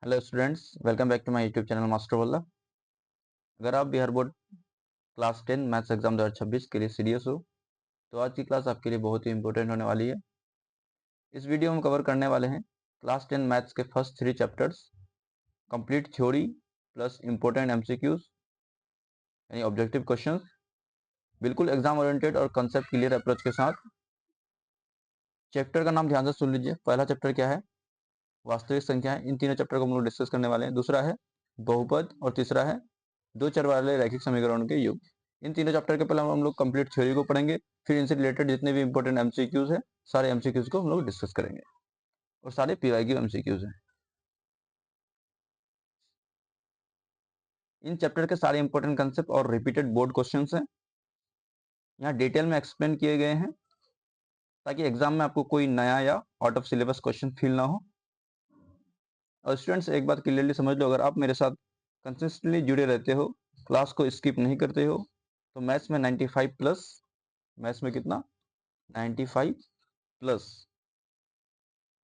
Hello students, welcome back to my YouTube channel master Walla. अगर आप Bihar board class 10 maths exam 2026 के लिए serious हो तो आज की क्लास आपके लिए बहुत ही इंपॉर्टेंट होने वाली है। इस वीडियो में हम कवर करने वाले हैं क्लास 10 मैथ्स के first 3 chapters, complete theory plus important MCQs यानी ऑब्जेक्टिव क्वेश्चंस, बिल्कुल एग्जाम ओरिएंटेड और कंसेप्ट क्लियर अप्रोच के साथ। चैप्टर का नाम ध्यान से सुन लीजिए। पहला चैप्टर क्या है? वास्तविक संख्या है। इन तीनों चैप्टर को हम लोग डिस्कस करने वाले हैं। दूसरा है बहुपद और तीसरा है दो चर वाले रैखिक समीकरणों के योग। इन तीनों चैप्टर के पहले हम लोग कंप्लीट थ्योरी को पढ़ेंगे, फिर इनसे रिलेटेड जितने भी इंपॉर्टेंट एमसीक्यूज है सारे एमसीक्यूज को हम लोग डिस्कस करेंगे और सारे पीवाईक्यू एमसीक्यूज हैं। इन चैप्टर के सारे इंपॉर्टेंट कंसेप्ट और रिपीटेड बोर्ड क्वेश्चंस हैं, यहाँ डिटेल में एक्सप्लेन किए गए हैं ताकि एग्जाम में आपको कोई नया या out of syllabus question feel ना हो। और स्टूडेंट्स एक बात क्लियरली समझ लो, अगर आप मेरे साथ कंसिस्टेंटली जुड़े रहते हो, क्लास को स्किप नहीं करते हो, तो मैथ्स में 95 प्लस, मैथ्स में कितना 95 प्लस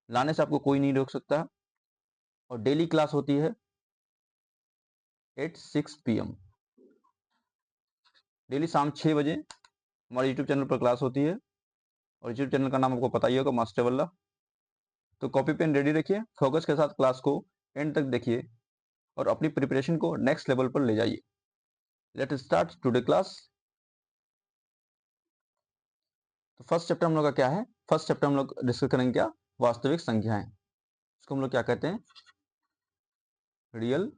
लाने से आपको कोई नहीं रोक सकता। और डेली क्लास होती है एट 6 PM, डेली शाम 6 बजे हमारे यूट्यूब चैनल पर क्लास होती है। और यूट्यूब चैनल का नाम आपको पता ही होगा, मास्टर वल्ला। तो कॉपी पेन रेडी रखिए, फोकस के साथ क्लास को एंड तक देखिए और अपनी प्रिपरेशन को नेक्स्ट लेवल पर ले जाइए। Let start today class. तो फर्स्ट चैप्टर हम लोग का क्या है? फर्स्ट चैप्टर हम लोग डिस्कस करेंगे क्या? वास्तविक संख्याएं। इसको हम लोग क्या कहते हैं? Real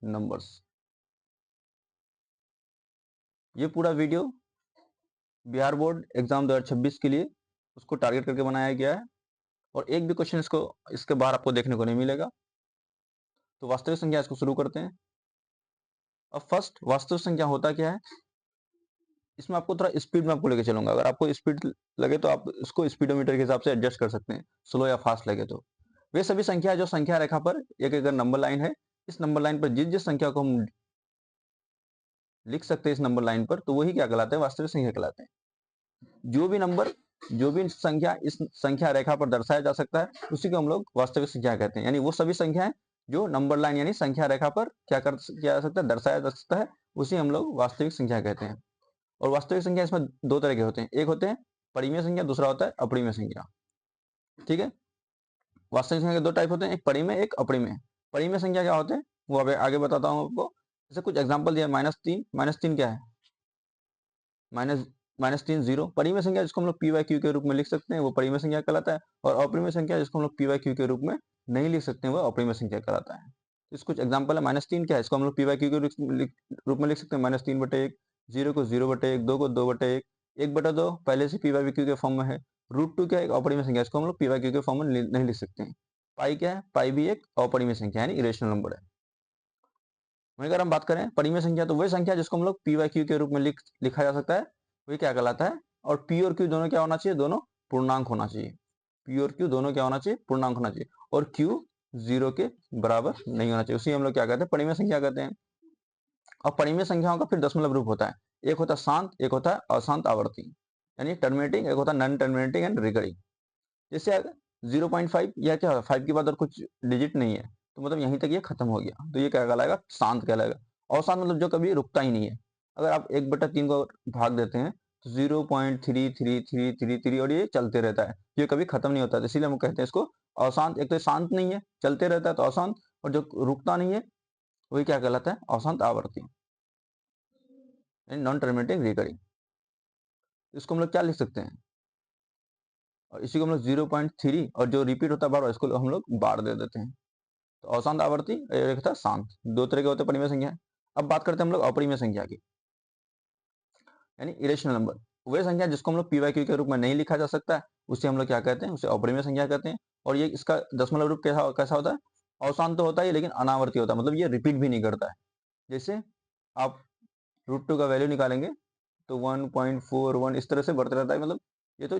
numbers. ये पूरा वीडियो बिहार बोर्ड एग्जाम 2026 के लिए उसको टारगेट करके बनाया गया है और एक भी क्वेश्चन इसके बाहर आपको देखने को नहीं मिलेगा। तो वास्तविक संख्या, इसको शुरू करते हैं। अब फर्स्ट वास्तविक संख्या होता क्या है? इसमें आपको थोड़ा स्पीड में आपको लेके चलूंगा। अगर आपको स्पीड लगे तो आप इसको स्पीडोमीटर के हिसाब से एडजस्ट कर सकते हैं, स्लो या फास्ट लगे तो। वे सभी संख्या जो संख्या रेखा पर एक अगर नंबर लाइन है, इस नंबर लाइन पर जिस जिस संख्या को हम लिख सकते हैं इस नंबर लाइन पर, तो वही क्या कहलाते हैं? वास्तविक संख्या कहलाते हैं। जो भी नंबर, जो भी संख्या इस संख्या रेखा पर दर्शाया जा सकता है, उसी को हम लोग वास्तविक संख्या कहते हैं। यानी वो सभी संख्याएं जो नंबर लाइन यानी संख्या रेखा पर क्या किया जा सकता है, दर्शाया जा सकता है, उसी हम लोग वास्तविक संख्या कहते हैं। और वास्तविक संख्या इसमें दो तरह के होते हैं, एक होते हैं परिमेय संख्या, दूसरा होता है अपरिमेय संख्या। ठीक है, वास्तविक संख्या के दो टाइप होते हैं, एक परिमेय एक अपरिमेय। परिमेय संख्या क्या होते हैं वो अब आगे बताता हूं आपको। जैसे कुछ एग्जांपल दिया, -3। -3 क्या है? -3 0। परिमेय संख्या जिसको हम लोग पी वाई क्यू के रूप में लिख सकते हैं वो परिमेय संख्या कहलाता है। और अपरिमेय संख्या जिसको हम लोग पी वाई क्यू के रूप में नहीं लिख सकते हैं वो अपरिमेय संख्या कहलाता है। इस कुछ एग्जांपल है। -3 क्या है? इसको हम लोग पी वाई क्यू के रूप में लिख सकते हैं, -3/1। 0 को 0/1, 2 को 2/1, 1/2 पहले से पी वाई क्यू के फॉर्म में है। √2 क्या है? एक अपरिमेय संख्या, इसको हम लोग पी वाई क्यू के फॉर्म में नहीं लिख सकते हैं। पाई क्या है? पाई भी एक अपरिमेय संख्या यानी इरेशनल नंबर है। वहीं अगर हम बात करें परिमेय संख्या, तो वही संख्या जिसको हम लोग पी वाई क्यू के रूप में लिखा जा सकता है, वही क्या कहलाता है। और पी और क्यू दोनों क्या होना चाहिए? दोनों पूर्णांक होना चाहिए। पी और क्यू दोनों क्या होना चाहिए? पूर्णांक होना चाहिए। और क्यू 0 के बराबर नहीं होना चाहिए। उसी हम लोग क्या कहते हैं? परिमेय संख्या कहते हैं। और परिमेय संख्याओं का फिर दशमलव रूप होता है। एक होता है शांत, एक होता है अशांत आवर्ती यानी टर्मिनेटिंग, एक होता है नॉन टर्मिनेटिंग एंड रिकरिंग। जैसे 0.5, यह क्या है? 5 के बाद और कुछ डिजिट नहीं है, तो मतलब यहीं तक ये खत्म हो गया, तो ये क्या कहलाएगा? शांत कहलाएगा। अशांत मतलब जो कभी रुकता ही नहीं है। अगर आप 1/3 को भाग देते हैं तो 0.3333 और ये चलते रहता है, ये कभी खत्म नहीं होता, इसीलिए हम कहते हैं इसको अशांत। एक तो शांत नहीं है, चलते रहता है तो अशांत, और जो रुकता नहीं है वही क्या कहलाता है? अशांत आवर्ती, नॉन टर्मिनेटिंग रिकरिंग। इसको हम लोग क्या लिख सकते हैं? और इसी को हम लोग 0.3, और जो रिपीट होता है बार बार, इसको हम लोग बार दे देते हैं। तो अशांत आवर्ती, एक था शांत। दो तरह के होते हैं परिमेय संख्या। अब बात करते हैं हम लोग अपरिमेय संख्या की, यानी इरेशनल नंबर। वह संख्या जिसको हम लोग पी वाई क्यू के रूप में नहीं लिखा जा सकता है, उसे हम लोग क्या कहते हैं? उसे अपरिमेय संख्या कहते हैं। और ये इसका दशमलव रूप कैसा होता है? अशांत तो होता है लेकिन अनावर्ती होता है, मतलब ये रिपीट भी नहीं करता है। जैसे आप √2 का वैल्यू निकालेंगे तो 1.41 इस तरह से बढ़ते रहता है, मतलब ये तो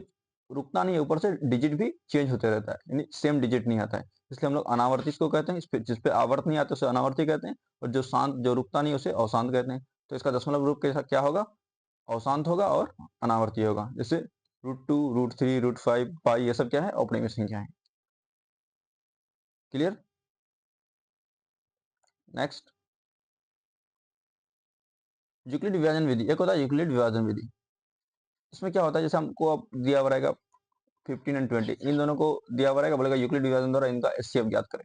रुकता नहीं है, ऊपर से डिजिट भी चेंज होते रहता है, यानी सेम डिजिट नहीं आता है। इसलिए हम लोग अनावर्ती इसको कहते हैं। जिसपे आवर्त नहीं आता उसे अनावर्ती कहते हैं, और जो शांत, जो रुकता नहीं उसे अशांत कहते हैं। तो इसका दशमलव रूप कैसा क्या होगा? अशांत होगा और अनावर्ती होगा। जैसे √2, √3, √5, पाई, ये सब क्या है? अपरिमेय संख्या है। क्लियर? नेक्स्ट, यूक्लिड विभाजन विधि। एक होता है यूक्लिड विभाजन विधि। इसमें क्या होता है, जैसे हमको अब दिया हुआ रहेगा 15 एंड 20, इन दोनों को दिया हुआ रहेगा, बोलेगा यूक्लिड विभाजन द्वारा इनका एचसीएफ ज्ञात करें।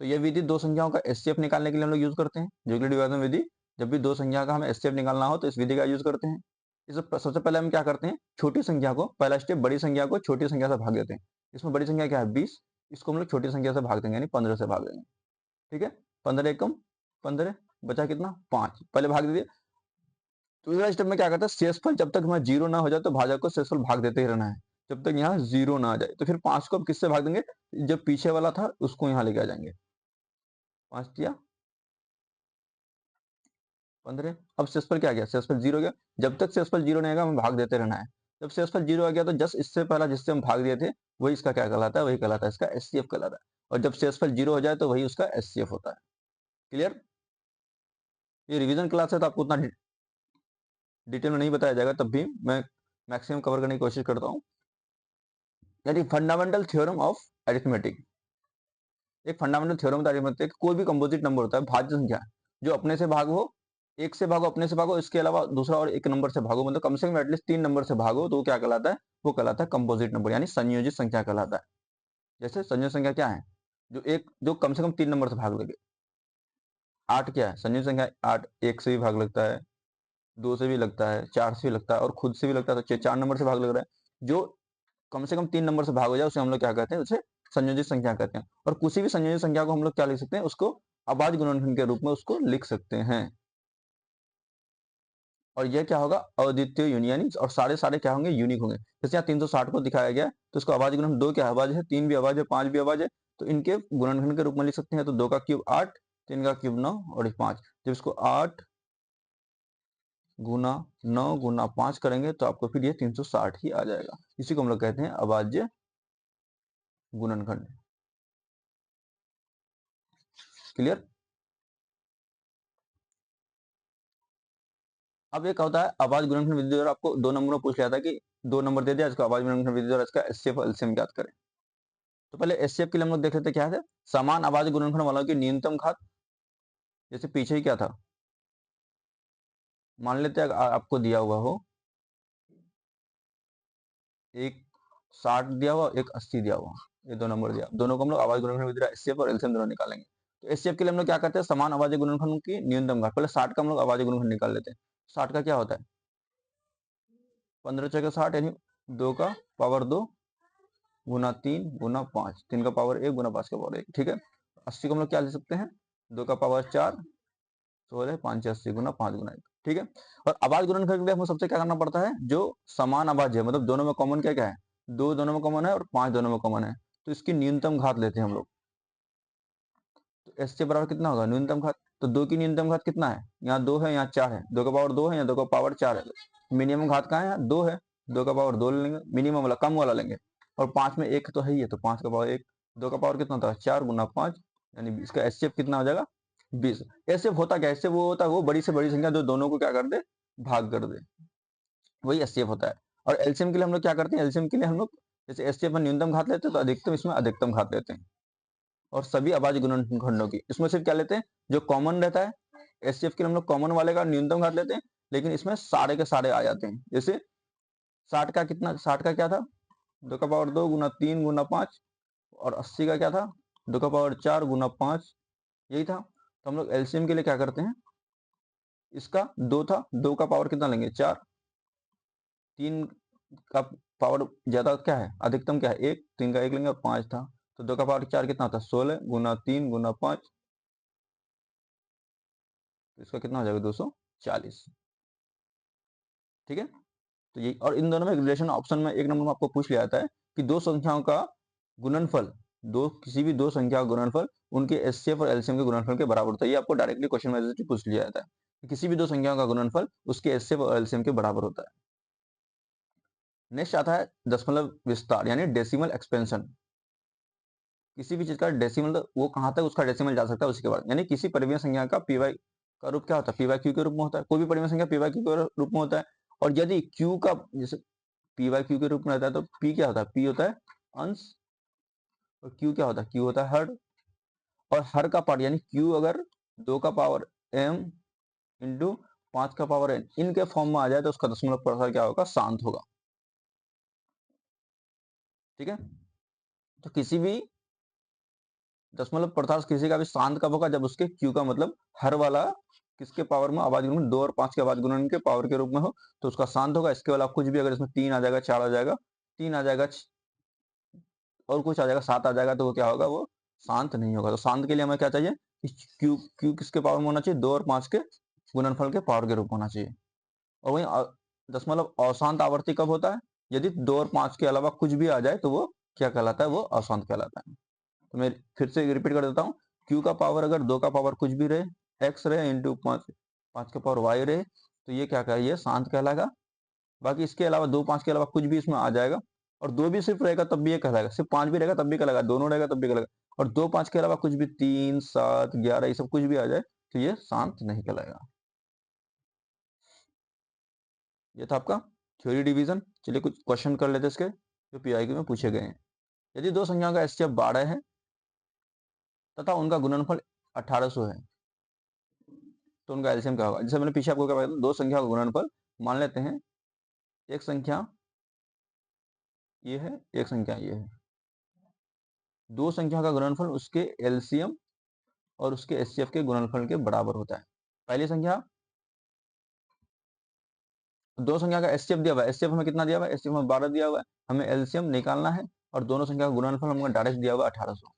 तो ये विधि दो संख्याओं का एचसीएफ निकालने के लिए हम लोग यूज करते हैं। यूक्लिड विभाजन विधि, जब भी दो संख्या का हमें एचसीएफ निकालना हो तो इस विधि का यूज करते हैं। सबसे पहले हम क्या करते हैं, छोटी संख्या को, पहला स्टेप बड़ी संख्या को छोटी संख्या से भाग देते हैं। इसमें बड़ी संख्या क्या है 20, इसको हम लोग छोटी संख्या से भाग देंगे, यानी 15 से भाग देंगे। ठीक है, 15 एकम 15, बचा कितना 5, पहले भाग दीजिए। दूसरा स्टेप में क्या करता है, शेषफल जब तक हमारा जीरो ना हो जाए तो भाजक को शेषफल भाग देते ही रहना है, जब तक यहाँ जीरो ना आ जाए। तो फिर 5 को अब किससे भाग देंगे, जब पीछे वाला था उसको यहाँ लेके आ जाएंगे। 5 दिया 15, अब शेषफल क्या गया, शेषफल जीरो गया। जब तक शेषफल जीरो नहीं आएगा हमें भाग देते रहना है। जब शेषफल जीरो आ गया तो जस्ट इससे पहला जिससे हम भाग दिए थे वही इसका क्या कहलाता है, वही कहलाता है इसका एचसीएफ कहलाता है। और जब शेषफल जीरो हो जाए तो वही उसका एचसीएफ होता है। क्लियर? ये रिवीजन क्लास है तो आपको उतना डिटेल में नहीं बताया जाएगा, तब भी मैं मैक्सिमम कवर करने की कोशिश करता हूँ। यानी फंडामेंटल थ्योरम ऑफ अरिथमेटिक, एक फंडामेंटल थ्योरम ऑफ अरिथमेटिक, कोई भी कंपोजिट नंबर होता है भाज्य संख्या जो अपने से भाग हो, एक से भागो अपने से भागो, इसके अलावा दूसरा और एक नंबर से भागो, मतलब कम से कम एटलीस्ट 3 नंबर से भागो, तो वो क्या कहलाता है, वो कहलाता है कंपोजिट नंबर, यानी संयोजित संख्या कहलाता है। जैसे संयोजित संख्या क्या है, जो कम से कम 3 नंबर से भाग लगे। 8 क्या है, संयोजित संख्या 8 एक से भी भाग लगता है, 2 से भी लगता है, 4 से भी लगता है और खुद से भी लगता है, तो 4 नंबर से भाग लग रहा है। जो कम से कम 3 नंबर से भाग हो जाए उसे हम लोग क्या कहते हैं, उसे संयोजित संख्या कहते हैं। और किसी भी संयोजित संख्या को हम लोग क्या लिख सकते हैं, उसको अभाज्य गुणनखंड के रूप में उसको लिख सकते हैं। और यह क्या होगा, अद्वितीय यूनियन, और सारे सारे क्या होंगे, यूनिक होंगे। जैसे यहाँ 360 को दिखाया गया है तो इसको अभाज्य गुणनखंड 2 क्या अभाज्य है, 3 भी अभाज्य है, 5 भी अभाज्य है, तो इनके गुणनखंड के रूप में लिख सकते हैं। तो 2 का क्यूब 8, 3 का क्यूब 9 और 5। जब इसको 8 गुना 9 गुना 5 करेंगे तो आपको फिर ये 360 ही आ जाएगा। इसी को हम लोग कहते हैं अभाज्य गुणनखंड। क्लियर? अब एक होता है अभाज्य गुणनखंड विधि द्वारा, आपको 2 नंबरों पूछ लिया था कि 2 नंबर दे दिया, इसको अभाज्य गुणनखंड विधि द्वारा इसका एचसीएफ और एलसीएम ज्ञात करें। तो पहले एचसीएफ के लिए हम लोग देख लेते हैं क्या है, समान अभाज्य गुणनखंड वालों की न्यूनतम घात। जैसे पीछे ही क्या था, मान लेते हैं आपको दिया हुआ हो एक 60 दिया हुआ, एक 80 दिया हुआ, ये 2 नंबर दिया, दोनों को हम लोग अभाज्य गुणनखंड विधि द्वारा एचसीएफ और एलसीएम दोनों निकालेंगे। तो एचसीएफ के लिए हम लोग क्या करते हैं, समान अभाज्य गुणनखंड की न्यूनतम घात, पहले 60 का हम लोग अभाज्य गुणनखंड निकाल लेते हैं। 60 का क्या होता है, 15 छः 60, यानी 2 का पावर 2 गुना 3 गुना 5, 3 का पावर 1 गुना 5 का पावर 1। ठीक है, 80 को हम लोग क्या ले सकते हैं, 2 का पावर 4 16, 5 80 गुना 5 गुना 1। ठीक है, और अभाज्य गुणनखंड के लिए हमें सबसे क्या करना पड़ता है, जो समान अभाज्य है, मतलब दोनों में कॉमन क्या क्या है, 2 दोनों में कॉमन है और 5 दोनों में कॉमन है, तो इसकी न्यूनतम घात लेते हैं हम लोग। तो एस से बराबर कितना होगा, न्यूनतम घात। तो 2 की न्यूनतम घात कितना है, यहाँ 2 है यहाँ 4 है, 2 का पावर 2 है यहाँ 2 का पावर 4 है। मिनिमम घात कहाँ है, 2 है, 2 का पावर 2 लेंगे, मिनिमम वाला कम वाला लेंगे। और 5 में 1 तो है ही है, तो 5 का पावर 1, 2 का पावर कितना होता है 4 गुना 5, यानी इसका एचसीएफ कितना हो जाएगा 20। एचसीएफ होता क्या है, एचसीएफ वो होता है वो बड़ी से बड़ी संख्या जो दोनों को क्या कर दे, भाग कर दे, वही एचसीएफ होता है। और एलसीएम के लिए हम लोग क्या करते हैं, एलसीएम के लिए हम लोग जैसे एचसीएफ में न्यूनतम घात लेते हैं तो अधिकतम इसमें अधिकतम घात लेते हैं। और सभी अभाज्य गुणनखंडों की इसमें सिर्फ क्या लेते हैं, जो कॉमन रहता है। एचसीएफ के लिए हम लोग कॉमन वाले का न्यूनतम घात लेते हैं, लेकिन इसमें सारे के सारे आ जाते हैं। जैसे 60 का कितना, 60 का क्या था, 2 का पावर 2 गुना 3 गुना 5, और 80 का क्या था, 2 का पावर 4 गुना 5, यही था। तो हम लोग एलसीएम के लिए क्या करते हैं, इसका 2 था, 2 का पावर कितना लेंगे 4, 3 का पावर ज्यादा क्या है, अधिकतम क्या है 1, 3 का 1 लेंगे और 5 था, तो 2 का पावर 4 कितना था 16 गुना 3 गुना 5, तो इसका कितना हो जाएगा 240। ठीक है, तो ये, और इन दोनों में रिलेशन ऑप्शन में 1 नंबर में आपको पूछ लिया जाता है कि दो संख्याओं का गुणनफल, किसी भी दो संख्या का गुणनफल उनके एचसीएफ और एलसीएम के गुणनफल के बराबर होता है। ये आपको डायरेक्टली क्वेश्चन में पूछ लिया जाता है कि किसी भी दो संख्याओं का गुणनफल उसके एचसीएफ और एलसीएम के बराबर होता है। नेक्स्ट आता है दशमलव विस्तार, यानी डेसिमल एक्सपेंशन। किसी भी चीज का डेसिमल, वो कहां तक उसका डेसिमल जा सकता है उसके बाद, यानी किसी परिमेय संख्या का पीवाई का रूप क्या होता है, पीवाई क्यू के रूप में होता है। कोई भी परिमेय संख्या पीवाई क्यू के रूप में होता है। और यदि क्यू का जैसे पीवाई क्यू के रूप में रहता है तो पी क्या होता है, पी होता है अंश, और क्यू क्या होता है, क्यू होता है हर। और हर का पार्ट यानी q अगर 2 का पावर m इंटू 5 का पावर n इनके फॉर्म में आ जाए तो उसका दशमलव प्रसार क्या होगा, शांत होगा। ठीक है, तो किसी भी दशमलव प्रसार किसी का भी शांत कब होगा, जब उसके q का मतलब हर वाला किसके पावर में, आवाज गुणन 2 और 5 के आवाज गुणन के पावर के रूप में हो तो उसका शांत होगा। इसके अलावा कुछ भी अगर इसमें 3 आ जाएगा, 4 आ जाएगा, 3 आ जाएगा और कुछ आ जाएगा, 7 आ जाएगा, तो वो क्या होगा, वो शांत नहीं होगा। तो शांत के लिए हमें क्या चाहिए, क्यू क्यू किसके पावर में होना चाहिए, 2 और 5 के गुणनफल के पावर के रूप में होना चाहिए। और वही दशमलव अशांत आवर्ती कब होता है, यदि 2 और 5 के अलावा कुछ भी आ जाए तो वो क्या कहलाता है, वो अशांत कहलाता है। तो मैं फिर से रिपीट कर देता हूँ, क्यू का पावर अगर 2 का पावर कुछ भी रहे, एक्स रहे इंटू 5 का पावर वाई रहे, तो ये क्या कहे, ये शांत कहलाएगा। बाकी इसके अलावा 2 5 के अलावा कुछ भी इसमें आ जाएगा, और 2 भी सिर्फ रहेगा तब भी ये कहलाएगा, सिर्फ 5 भी रहेगा तब भी कहलाएगा, दोनों रहेगा तब भी कहलाएगा। और 2 5 के अलावा कुछ भी 3 7 11 ये सब कुछ भी आ जाए तो ये शांत नहीं कहलाएगा। ये था आपका थ्योरी डिवीजन। चलिए कुछ क्वेश्चन कर लेते इसके जो पीआईक्यू में पूछे गए हैं। यदि दो संख्याओं का एचसीएफ 12 है तथा उनका गुणनफल 1800 है तो उनका एलसीएम क्या होगा। जैसे मैंने पीछे आपको क्या बताया, दो संख्या का गुणनफल मान लेते हैं, एक संख्या ये है, एक संख्या ये है, दो संख्या का गुणनफल उसके एलसीएम और उसके एचसीएफ के गुणनफल के बराबर होता है। पहली संख्या, दो संख्या का एचसीएफ दिया हुआ है, एचसीएफ हमें कितना दिया हुआ है, एचसीएफ हमें 12 दिया हुआ है, हमें एलसीएम निकालना है, और दोनों संख्या का गुणनफल हमें डायरेक्ट दिया हुआ है 1800।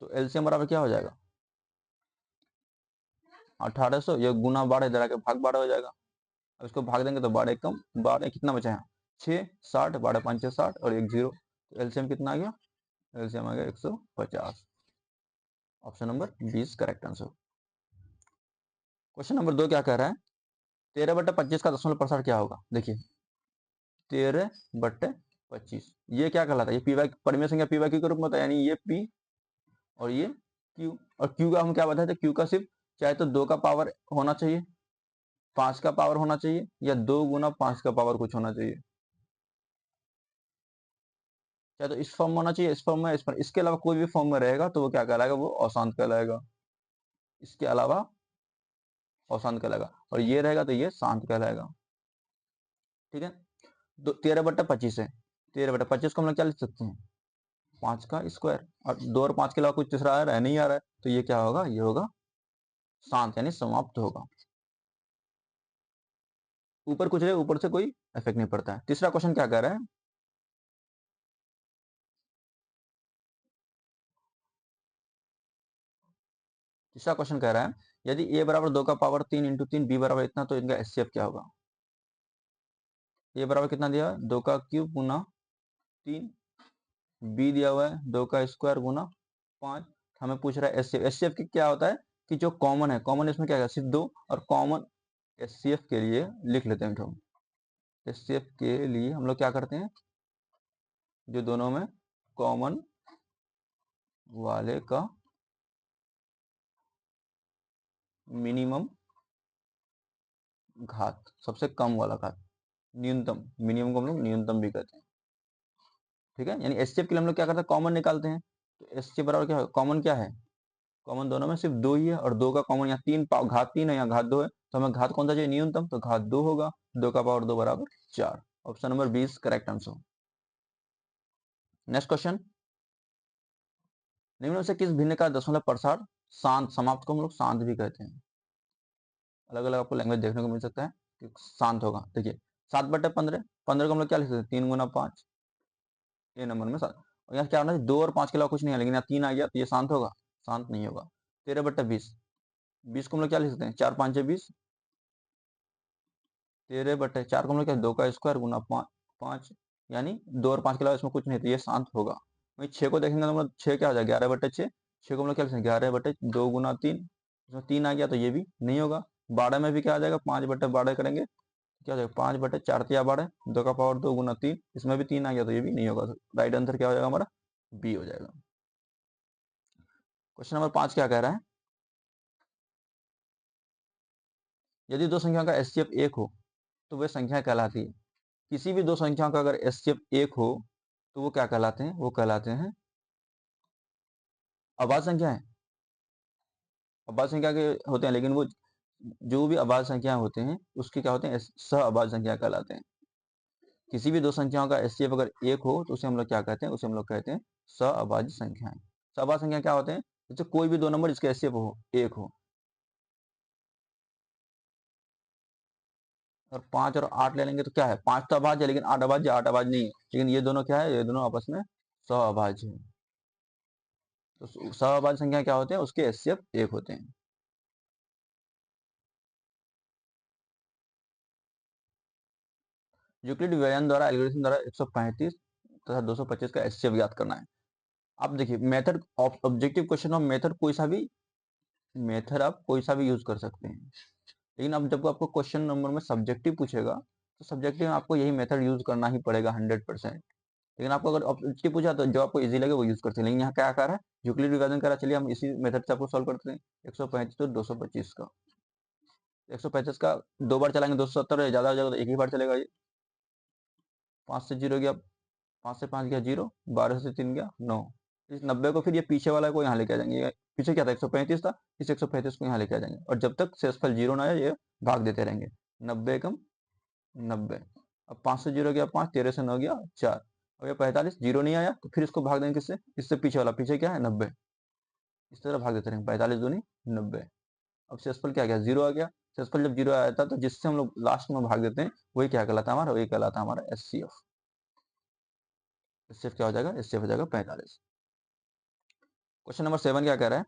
तो एलसीएम बराबर क्या हो जाएगा, 1800, ये गुना 12 इधर आके भाग 12 हो जाएगा। अब इसको भाग देंगे तो 12 कम 12 कितना बचा है, 6 60, 12 5 60 और एक 0, तो एलसीएम कितना आ गया, एलसीएम आ गया 150। Option number 20 correct answer. Question number 2 क्या कह रहा है, 13/25 का दशमलव प्रसार क्या होगा। देखिए 13/25 ये क्या कहलाता है, ये पी वाई परिमेय संख्या पी वाई क्यू के रूप में होता है, यानी ये पी और ये क्यू। और क्यू का हम क्या बताए थे, क्यू का सिर्फ चाहे तो 2 का पावर होना चाहिए, 5 का पावर होना चाहिए, या 2 गुना 5 का पावर कुछ होना चाहिए, चाहे तो इस फॉर्म में होना चाहिए, इस फॉर्म में, इस पर, इसके अलावा कोई भी फॉर्म में रहेगा तो वो क्या कहलाएगा, वो अशांत कहलाएगा। इसके अलावा अशांत कहलाएगा, और ये रहेगा तो ये शांत कहलाएगा। ठीक है, तो 13/25 है, 13/25 को हम लोग क्या लिख सकते हैं, 5 का स्क्वायर, और 2 और 5 के अलावा कुछ तीसरा आ रहा है, नहीं आ रहा है, तो ये क्या होगा, ये होगा शांत यानी समाप्त होगा। ऊपर कुछ रहे, ऊपर से कोई इफेक्ट नहीं पड़ता है। तीसरा क्वेश्चन क्या कह रहा है, तीसरा क्वेश्चन कह रहा है, यदि a बराबर 2 का पावर 3 इंटू 3, b बराबर इतना, तो इनका एचसीएफ क्या होगा। a बराबर कितना दिया है, 2 का क्यूब गुना 3, b दिया हुआ है 2 का स्क्वायर गुना 5। हमें पूछ रहा है एचसीएफ। एचसीएफ की क्या होता है कि जो कॉमन है, कॉमन इसमें क्या है, सिर्फ 2, और कॉमन एचसीएफ के लिए लिख लेते हैं हम। एचसीएफ के लिए हम लोग क्या करते हैं, जो दोनों में कॉमन वाले का मिनिमम घात, सबसे कम वाला घात, न्यूनतम, मिनिमम को हम लोग न्यूनतम भी कहते हैं। ठीक है, यानी एचसीएफ के लिए हम लोग क्या करते हैं, कॉमन निकालते हैं। तो एचसीएफ बराबर क्या है, कॉमन क्या है, कॉमन दोनों में सिर्फ 2 ही है, और 2 का कॉमन यहाँ 3 घात 3 है, यहाँ घात 2 है, तो हमें घात कौन सा चाहिए, न्यूनतम, तो घात 2 होगा, 2 का पावर 2 बराबर 4। Option number 20 correct answer. Next question, निम्न में से किस भिन्न का दशमलव प्रसार शांत, समाप्त को हम लोग शांत भी कहते हैं। अलग अलग आपको लैंग्वेज देखने को मिल सकता है कि शांत होगा। देखिए 7/15, 15 को हम लोग क्या लिख सकते हैं, 3 गुना 5, ये नंबर में 7। और यहाँ क्या होना है, 2 और 5 के अलावा कुछ नहीं है, लेकिन यहाँ 3 आ गया तो ये शांत होगा, शांत नहीं होगा। 13/20, 20 को हम लोग क्या लिख सकते हैं, 4 5 20, 13/4 को हम लोग क्या, 2 का स्क्वायर गुना 5, यानी 2 और 5 के अलावा इसमें कुछ नहीं, तो ये शांत होगा। वही 6 को देखेंगे तो हम लोग 6 क्या हो जाएगा, 11/6, 6 को हम लोग क्या लिख सकते हैं, 11/2 गुना 3, इसमें 3 आ गया तो ये भी नहीं होगा। 12 में भी क्या आ जाएगा, 5/12 करेंगे, क्या हो जाएगा, 5/4 या 12, 2 का पावर 2 गुना 3, इसमें भी 3 आ गया तो ये भी नहीं होगा। राइट आंसर क्या हो जाएगा हमारा, बी हो जाएगा। क्वेश्चन नंबर 5 क्या कह रहा है, यदि दो संख्याओं का एचसीएफ 1 हो तो वे संख्या कहलाती है। किसी भी दो संख्याओं का अगर एचसीएफ 1 हो तो वो क्या कहलाते हैं, वो कहलाते हैं अभाज्य संख्या है, अभाज्य संख्या के होते हैं, लेकिन वो जो भी अभाज्य संख्या होते हैं उसके क्या होते हैं, सह अभाज्य संख्या कहलाते हैं। किसी भी दो संख्याओं का एचसीएफ अगर एक हो तो उसे हम लोग क्या कहते हैं, उसे हम लोग कहते हैं सहअभाज्य संख्याएं। सहअभाज्य संख्या क्या होते हैं, जैसे कोई भी दो नंबर जिसके एचसीएफ हो एक हो, और 5 और 8 ले लेंगे तो क्या है, 5 तो अभाज्य है लेकिन 8 अभाज्य, 8 अभाज्य नहीं है, लेकिन ये दोनों क्या है, ये दोनों आपस में सहअभाज्य है। तो सहअभाज्य संख्या क्या होते हैं, उसके एचसीएफ एक होते हैं। यूक्लिड व्ययन द्वारा, एल्गोरिथम द्वारा 135 तथा 225 का एचसीएफ ज्ञात करना है। अब देखिए method, objective question of method कोई सा भी मेथड आप कोई सा भी यूज कर सकते हैं, लेकिन अब जब आपको क्वेश्चन नंबर में सब्जेक्टिव पूछेगा तो सब्जेक्टिव में आपको यही मेथड यूज करना ही पड़ेगा 100%। लेकिन आपको अगर ऑब्जेक्टिव पूछा तो जो आपको इजी लगे वो यूज करते हैं, लेकिन यहाँ क्या कर रहा है, यूक्लिड विभाजन कर रहा है। चलिए हम इसी मेथड से आपको सॉल्व करते हैं। 135 तो 225 का, 135 का 2 बार चलाएंगे 270, ज्यादा हो जाएगा तो एक ही बार चलेगा। ये 5 से 0 गया, 5 से 5 गया 0, 12 से 3 गया 9। इस 90 को फिर ये पीछे वाला को यहाँ लेके आ जाएंगे, पीछे क्या था 135 था, इस 135 को यहाँ लेके आ जाएंगे, और जब तक शेषफल 0 ना आए ये भाग देते रहेंगे। 90 कम 90, अब 5 से 0 गया 5, 13 से 9 गया 4, अब ये 45, 0 नहीं आया तो फिर इसको भाग देंगे किससे, इससे पीछे वाला, पीछे क्या है 90, इस तरह भाग देते रहेंगे, 45 दूनी 90। अब शेषफल क्या गया 0 आ गया। शेषफल जब 0 आया था तो जिससे हम लोग लास्ट में भाग देते हैं वही क्या कहलाता है हमारा, वही कहलाता है हमारा एचसीएफ। एचसीएफ क्या हो जाएगा, एचसीएफ हो जाएगा 45। क्वेश्चन नंबर 7 क्या कह रहा है,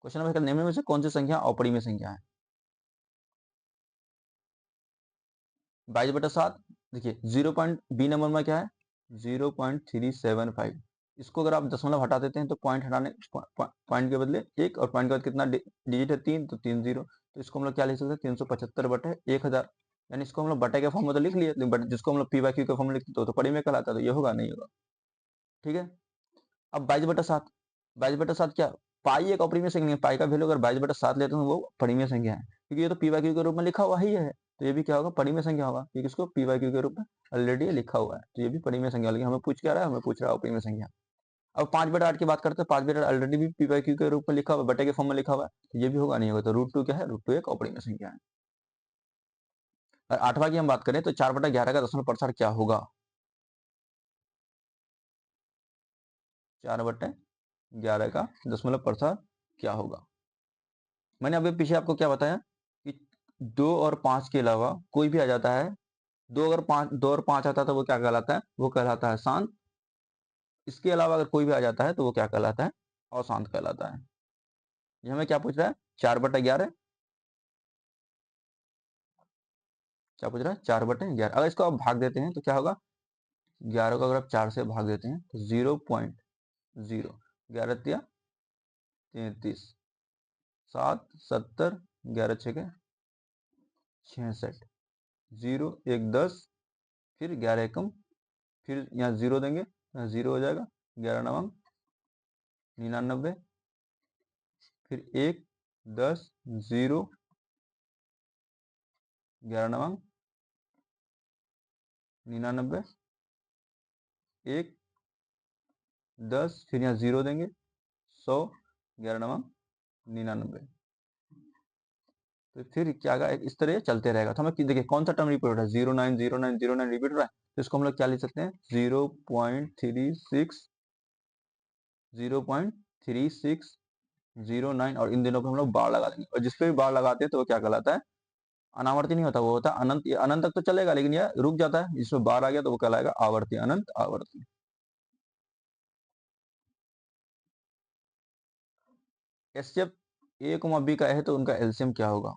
क्वेश्चन नंबर निम्न में से कौन सी संख्या अपरिमेय संख्या है। 22/7, देखिए 0 पॉइंट बी नंबर में क्या है 0.375, इसको अगर आप दशमलव हटा देते हैं तो पॉइंट हटाने, पॉइंट के बदले एक, और पॉइंट के बाद कितना डिजिट है 3, तो 3 0, तो इसको हम लोग क्या लिख सकते हैं 375/1000, यानी इसको हम लोग बटे के फॉर्म में तो लिख लिए, बट जिसको हम लोग पी बाई क्यू के फॉर्म में लिखते तो परिमेय कहलाता, तो ये होगा नहीं होगा। ठीक है, अब 22/7, 22/7 क्या, पाई एक अपरिमेय संख्या है, पाई का वैल्यू अगर 22/7 लेते हैं तो वो परिमेय संख्या है, क्योंकि ये तो पी बाई क्यू के रूप में लिखा हुआ ही है, तो ये भी क्या होगा, परिमेय संख्या होगा, क्योंकि इसको पी बाई क्यू के रूप में ऑलरेडी लिखा हुआ है, तो ये भी परिमेय संख्या, लेकिन हमें पूछ क्या रहा है, हमें पूछ रहा है अपरिमेय संख्या। अब 5/8 की बात करते हैं, 5/8 ऑलरेडी भी पी बाई क्यू के रूप में लिखा हुआ है, बटे के फॉर्म में लिखा हुआ है, तो ये भी होगा नहीं होगा, तो √2 क्या है, √2 एक अपरिमेय संख्या है। और 8वां की हम बात करें तो 4/11 का दशमलव प्रसार क्या होगा, 4/11 का दशमलव प्रसार क्या होगा। मैंने अभी पीछे आपको क्या बताया कि 2 और 5 के अलावा कोई भी आ जाता है, 2 और 5 आता है तो वो क्या कहलाता है, वो कहलाता है शांत। इसके अलावा अगर कोई भी आ जाता है तो वो क्या कहलाता है, अशांत कहलाता है। ये हमें क्या पूछ रहा है, 4/11, क्या पूछ रहा है 4/11। अगर इसको आप भाग देते हैं तो क्या होगा, 11 को अगर आप 4 से भाग देते हैं तो 0.0, 11 33, 7 70, 11 छः 66, 0 1 10, फिर 11 एकम, फिर यहाँ 0 देंगे, यहाँ 0 हो जाएगा, 11 नवंग 99, फिर 1 10 0, 11 नवंग 99, 1 10, फिर यहाँ 0 देंगे 100, 11 नवंग 99, तो फिर क्या आएगा, इस तरह चलते रहेगा। तो हमें देखिए कौन सा टर्म रिपीट हो रहा है, 09 09 09 रिपीट हो रहा है, तो इसको हम लोग क्या लिख सकते हैं 0.36 0.3609, और इन दिनों पे हम लोग बार लगा देंगे, और जिसपे भी बार लगाते हैं तो वो क्या कहलाता है, अनावर्ती नहीं होता, वो होता है अनंत। ये अनंत तक तो चलेगा लेकिन यह रुक जाता है, जिसमें बार आ गया तो वो कहलाएगा आवर्ती, अनंत आवर्ती। एचसीएफ a, b का है तो उनका एलसीएम क्या होगा,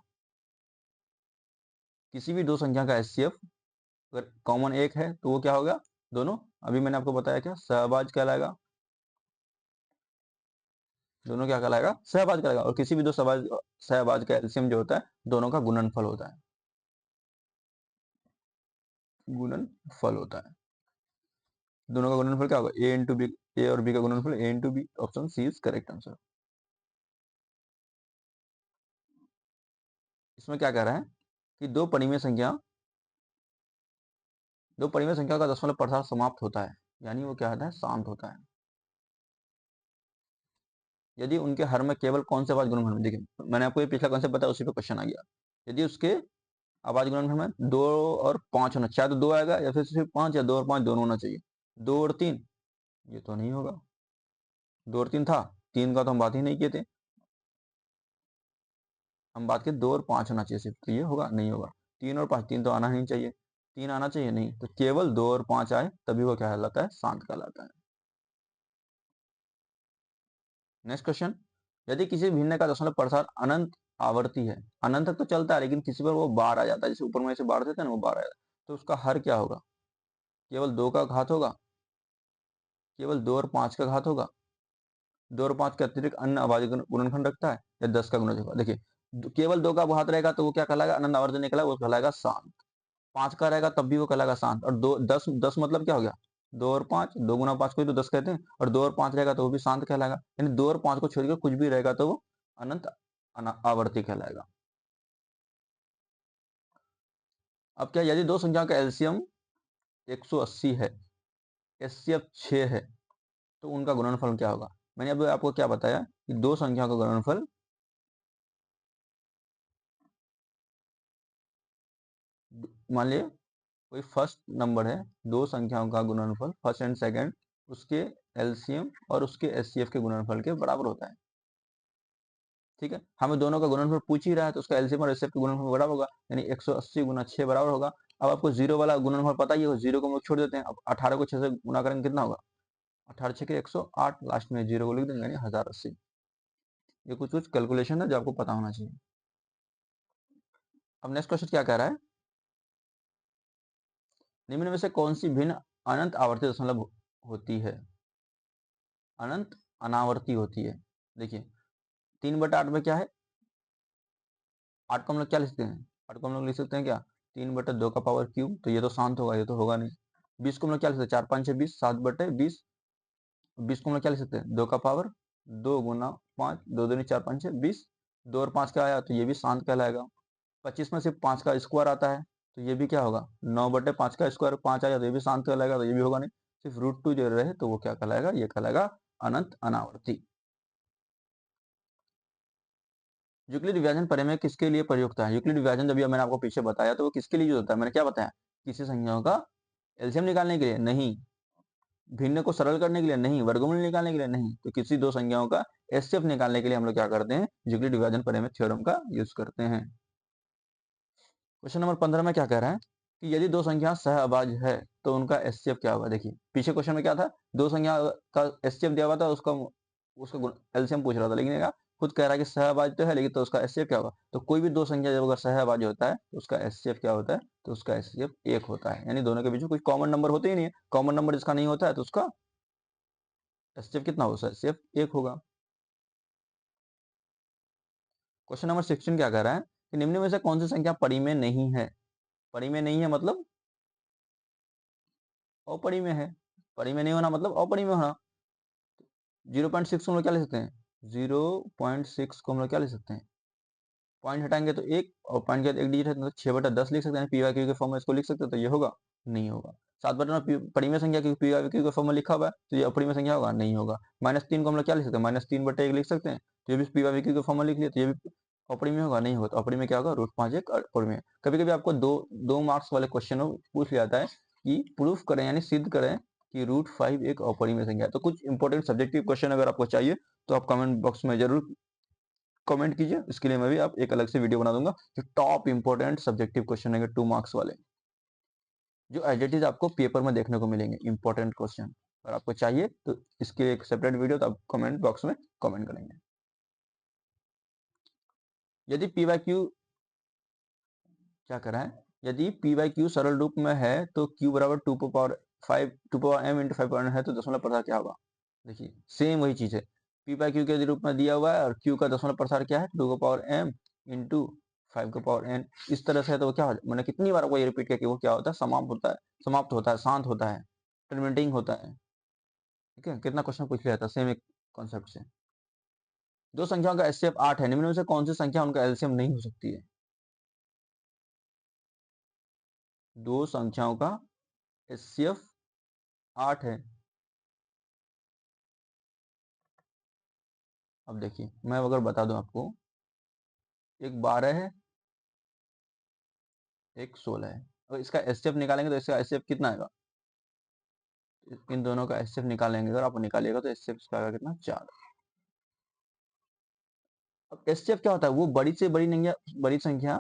किसी भी दो संख्या का एचसीएफ अगर कॉमन एक है तो वो क्या होगा, दोनों, अभी मैंने आपको बताया क्या, सहभाज कहलाएगा, दोनों क्या कहलाएगा, सहभाज कहलाएगा। और किसी भी दो सहभाज का एलसीएम जो होता है दोनों का गुणनफल होता है, गुणनफल होता है। दोनों का गुणनफल क्या होगा, ए इंटू बी, ए और बी का गुणनफल A into B, option C is correct answer. इसमें क्या कह रहा है कि दो परिमेय संख्या का दशमलव प्रसार समाप्त होता है, यानी वो क्या होता है, शांत होता है। यदि उनके हर में केवल कौन से अभाज्य गुणनफल में, देखिए मैंने आपको ये पिछला कॉन्सेप्ट बताया, उसी पे क्वेश्चन आ गया। यदि उसके अभाज्य गुणनफल में 2 और 5 होना, चाहे तो 2 आएगा या फिर सिर्फ 5, या 2 और 5 दोनों होना चाहिए। 2 और 3 ये तो नहीं होगा, 2 और 3 था, 3 का तो हम बात ही नहीं किए थे, हम बात किए 2 और 5 होना चाहिए सिर्फ, तो ये होगा नहीं होगा। 3 और 5, 3 तो आना नहीं चाहिए, 3 आना चाहिए नहीं, तो केवल 2 और 5 आए तभी वो क्या कहलाता है, शांत कहलाता है। नेक्स्ट क्वेश्चन, यदि किसी भिन्न का दशमलव प्रसार अनंत आवर्ती है, अनंत तक तो चलता है लेकिन किसी पर वो बार आ जाता है, जैसे ऊपर में से बार देते हैं ना, वो बार आ जाता है, तो उसका हर क्या होगा, केवल 2 का घात होगा, केवल 2 और 5 का घात होगा, 2 और 5 के अतिरिक्त अन्य अभाज्य गुणनखंड रखता है, या 10 का गुणज होगा। देखिए केवल 2 का घात रहेगा तो वो क्या कहलाएगा, अनंत आवर्ती निकला, वो कहलाएगा शांत। 5 का रहेगा तब भी वो कहलाएगा शांत, और 2 10 10 मतलब क्या हो गया, 2 और 5, 2 गुना 5 को ही तो 10 कहते हैं, और 2 और 5 रहेगा तो वो भी शांत कहलाएगा, यानी 2 और 5 को छोड़कर कुछ भी रहेगा तो वो अनंत आवर्ती कहलाएगा। अब क्या, यदि दो संख्याओं का एलसीएम 180 है, एचसीएफ 6 है, तो उनका गुणनफल क्या होगा। मैंने अभी आपको क्या बताया कि दो संख्याओं का गुणनफल मान लिया कोई फर्स्ट नंबर है, दो संख्याओं का गुणनफल फर्स्ट एंड सेकंड, उसके एलसीएम और उसके एचसीएफ के गुणनफल के बराबर होता है। ठीक है, हमें दोनों का गुणनफल पूछ ही रहा है तो उसका एलसीएम और एचसीएफ के गुणनफल बराबर होगा, यानी 180 गुना 6 बराबर होगा। अब आपको जीरो वाला गुणनफल पता ही होगा, जीरो को हम लोग छोड़ देते हैं, अब 18 को 6 से गुना करेंगे कितना होगा, 18 6 के 108, लास्ट में जीरो को लिख देंगे, यानी 1080। ये कुछ कुछ कैलकुलेशन है जो आपको पता होना चाहिए। अब नेक्स्ट क्वेश्चन क्या कह रहा है, निम्न में से कौन सी भिन्न अनंत आवर्ती दशमलव होती है, अनंत अनावर्ती होती है। देखिए 3/8 में क्या है, 8 को हम लोग क्या लिख सकते हैं, 8 को हम लोग लिख सकते हैं क्या, 3/2 का पावर क्यूब, तो ये तो शांत होगा, ये तो होगा नहीं। 20 को हम लोग क्या लिख सकते हैं, 4 5 6 20, 7/20। 20 को हम लोग क्या लिख सकते हैं, 2 का पावर 2 गुना 5, 2 दूनी 4 5 6 20, 2 और 5 का आया तो ये भी शांत कहलाएगा। 25 में सिर्फ 5 का स्क्वायर आता है तो ये भी क्या होगा, 9/5 का स्क्वायर 5 आया तो ये भी शांत कहलाएगा, तो ये भी होगा नहीं। सिर्फ √2 जो रहे तो वो क्या कहलाएगा, ये कहलाएगा अनंत अनावर्ती। यूक्लिड विभाजन प्रमेय किसके लिए प्रयुक्त है, यूक्लिड विभाजन जब मैंने आपको पीछे बताया तो वो किसके लिए यूज होता है, मैंने क्या बताया, किसी संख्याओं का एलसीएम निकालने के लिए नहीं, भिन्न को सरल करने के लिए नहीं, वर्गमूल निकालने के लिए नहीं, तो किसी दो संख्याओं का एचसीएफ निकालने के लिए हम लोग क्या करते हैं, यूक्लिड विभाजन प्रमेय थ्योरम का यूज करते हैं। क्वेश्चन नंबर 15 में क्या कह रहा है कि यदि दो संख्या सहअभाज्य है तो उनका एचसीएफ क्या होगा। देखिए पीछे क्वेश्चन में क्या था, दो संख्या का एचसीएफ दिया हुआ था, उसका उसका एलसीएम पूछ रहा था, लेकिन खुद कह रहा है कि सहअभाज्य तो है, लेकिन तो उसका एचसीएफ क्या होगा। तो कोई भी दो संख्या जब अगर सहअभाज्य होता है तो उसका एचसीएफ क्या होता है, तो उसका एचसीएफ 1 होता है, यानी दोनों के बीच में कुछ कॉमन नंबर होते ही नहीं है, कॉमन नंबर जिसका नहीं होता है तो उसका एचसीएफ कितना होगा, एचसीएफ 1 होगा। क्वेश्चन नंबर 16 क्या कह रहा है कि निम्न में से कौन सी संख्या परिमेय नहीं है, परिमेय नहीं है मतलब अपरिमेय है, परिमेय नहीं होना मतलब अपरिमेय होना। 0.6 को हम लोग क्या ले सकते हैं, 0.6 को हम लोग क्या ले सकते हैं, पॉइंट हटाएंगे तो 1, और पॉइंट के बाद 1 डिजिट है तो 6/10 लिख सकते हैं, पी वाई क्यू के फॉर्म में इसको लिख सकते हैं, तो ये होगा नहीं होगा। 7/9 परिमेय संख्या क्योंकि पी वाई क्यू के फॉर्म में लिखा हुआ है तो ये अपरिमेय संख्या होगा, नहीं होगा। -3 को हम लोग क्या लिख सकते हैं, -3/1 लिख सकते हैं, तो ये भी पी वाई क्यू के फॉर्म में लिख लिया, तो ये भी अपरिमेय होगा, नहीं होगा। तो अपरिमेय क्या होगा, √5 एक अपरिमेय। कभी कभी आपको दो मार्क्स वाले क्वेश्चन पूछ लिया जाता है कि प्रूफ करें यानी सिद्ध करें कि √5 एक अपरिमेय संख्या है। तो कुछ इंपॉर्टेंट सब्जेक्टिव क्वेश्चन अगर आपको चाहिए तो आप कमेंट बॉक्स में जरूर कमेंट कीजिए, इसके लिए मैं भी आप एक अलग से वीडियो बना दूंगा जो टॉप इंपॉर्टेंट सब्जेक्टिव क्वेश्चन है 2 मार्क्स वाले, जो एज इट इज आपको पेपर में देखने को मिलेंगे इंपॉर्टेंट क्वेश्चन। अगर आपको चाहिए तो इसके एक सेपरेट वीडियो तो आप कमेंट बॉक्स में कमेंट करेंगे। यदि पी वाई क्यू क्या कर रहा है, यदि पी वाई क्यू सरल रूप में है तो q बराबर 2m है तो दशमलव प्रसार क्या होगा। देखिए सेम वही चीज है, पी वाई क्यू के रूप में दिया हुआ है और q का दशमलव प्रसार क्या है, 2m इंटू 5n। इस तरह से है तो वो क्या हो, मैंने कितनी बार आपको ये रिपीट किया कि वो क्या होता है, समाप्त होता है, शांत होता है, टर्मिनेटिंग होता है। ठीक है, कितना क्वेश्चन पूछ लिया था सेम एक कॉन्सेप्ट से। दो संख्याओं का एचसीएफ 8 है, निम्न में से कौन सी संख्या उनका एलसीएम नहीं हो सकती है। दो संख्याओं का एचसीएफ 8 है, अब देखिए मैं अगर बता दूं आपको, एक 12 है, एक 16 है, अगर इसका एचसीएफ निकालेंगे तो इसका एचसीएफ कितना आएगा, इन दोनों का एचसीएफ निकालेंगे, अगर आप निकालिएगा तो एचसीएफ इसका आएगा कितना, 4। अब एचसीएफ क्या होता है, वो बड़ी संख्या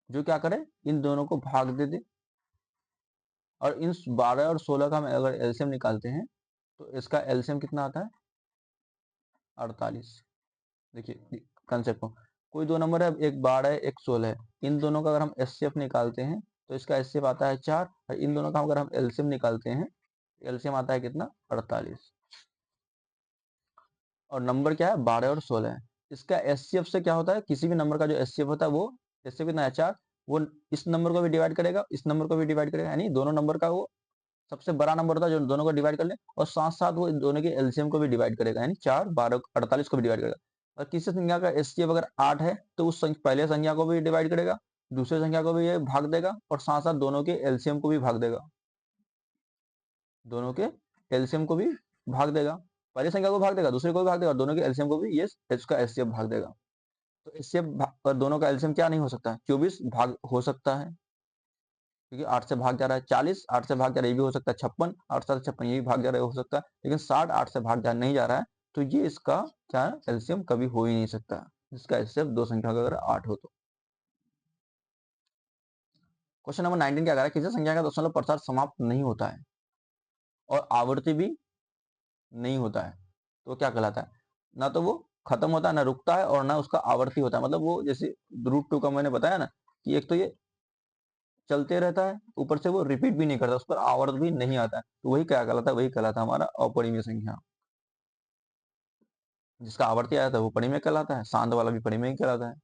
जो क्या करे, इन दोनों को भाग दे दे, और इन 12 और 16 का हम अगर एलसीएम निकालते हैं तो इसका एलसीएम कितना आता है, 48। देखिए कंसेप्ट को, कोई दो नंबर है, एक 12 है, एक 16 है, इन दोनों का अगर हम एचसीएफ निकालते हैं तो इसका एचसीएफ आता है 4, और इन दोनों का अगर हम एलसीएम निकालते हैं, एलसीएम आता है कितना, 48। और नंबर क्या है, 12 और 16 है। इसका एचसीएफ से क्या होता है, किसी भी नंबर का जो एचसीएफ होता है वो एचसीएफ कितना है, 4, वो इस नंबर को भी डिवाइड करेगा, इस नंबर को भी डिवाइड करेगा, यानी दोनों नंबर का वो सबसे बड़ा नंबर होता है जो दोनों को डिवाइड कर ले, और साथ साथ वो दोनों के एलसीएम को भी डिवाइड करेगा, यानी 4, 12, 48 को भी डिवाइड करेगा। और किसी संख्या का एचसीएफ अगर 8 है तो उस पहले संख्या को भी डिवाइड करेगा, दूसरे संख्या को भी ये भाग देगा, और साथ साथ दोनों के एलसीएम को भी भाग देगा, दोनों के एलसीएम को भी भाग देगा, पहले संख्या को भाग देगा, दूसरे को भी भाग देगा, और दोनों के एलसीएम को भी ये इसका एचसीएफ भाग देगा। तो एचसीएफ और दोनों का एलसीएम क्या नहीं हो सकता, 24 भाग हो सकता है, क्योंकि 8 से भाग जा रहा है, 40 8 से भाग जा रहा है, ये भी हो सकता है, 56 8 से 56 ये भी भाग जा रहा है, हो सकता है, लेकिन 60 8 से भाग जा नहीं जा रहा है, तो ये इसका क्या एलसीएम कभी हो ही नहीं सकता, जिसका एलसीएम दो संख्या का अगर 8 हो तो। क्वेश्चन नंबर 19 क्या कह रहा है, किसी संख्या का दशमलव प्रसार समाप्त नहीं होता है और आवर्ती भी नहीं होता है, तो क्या कहलाता है, ना तो वो खत्म होता है, ना रुकता है, और ना उसका आवर्ती होता है। मतलब वो जैसे √2 का मैंने बताया ना, कि एक तो ये चलते रहता है, ऊपर से वो रिपीट भी नहीं करता, उस पर आवर्त भी नहीं आता है, तो वही क्या कहलाता है, वही कहलाता है हमारा अपरिमेय संख्या। जिसका आवर्ती आता है वो परिमेय कहलाता है, शांत वाला भी परिमेय कहलाता है।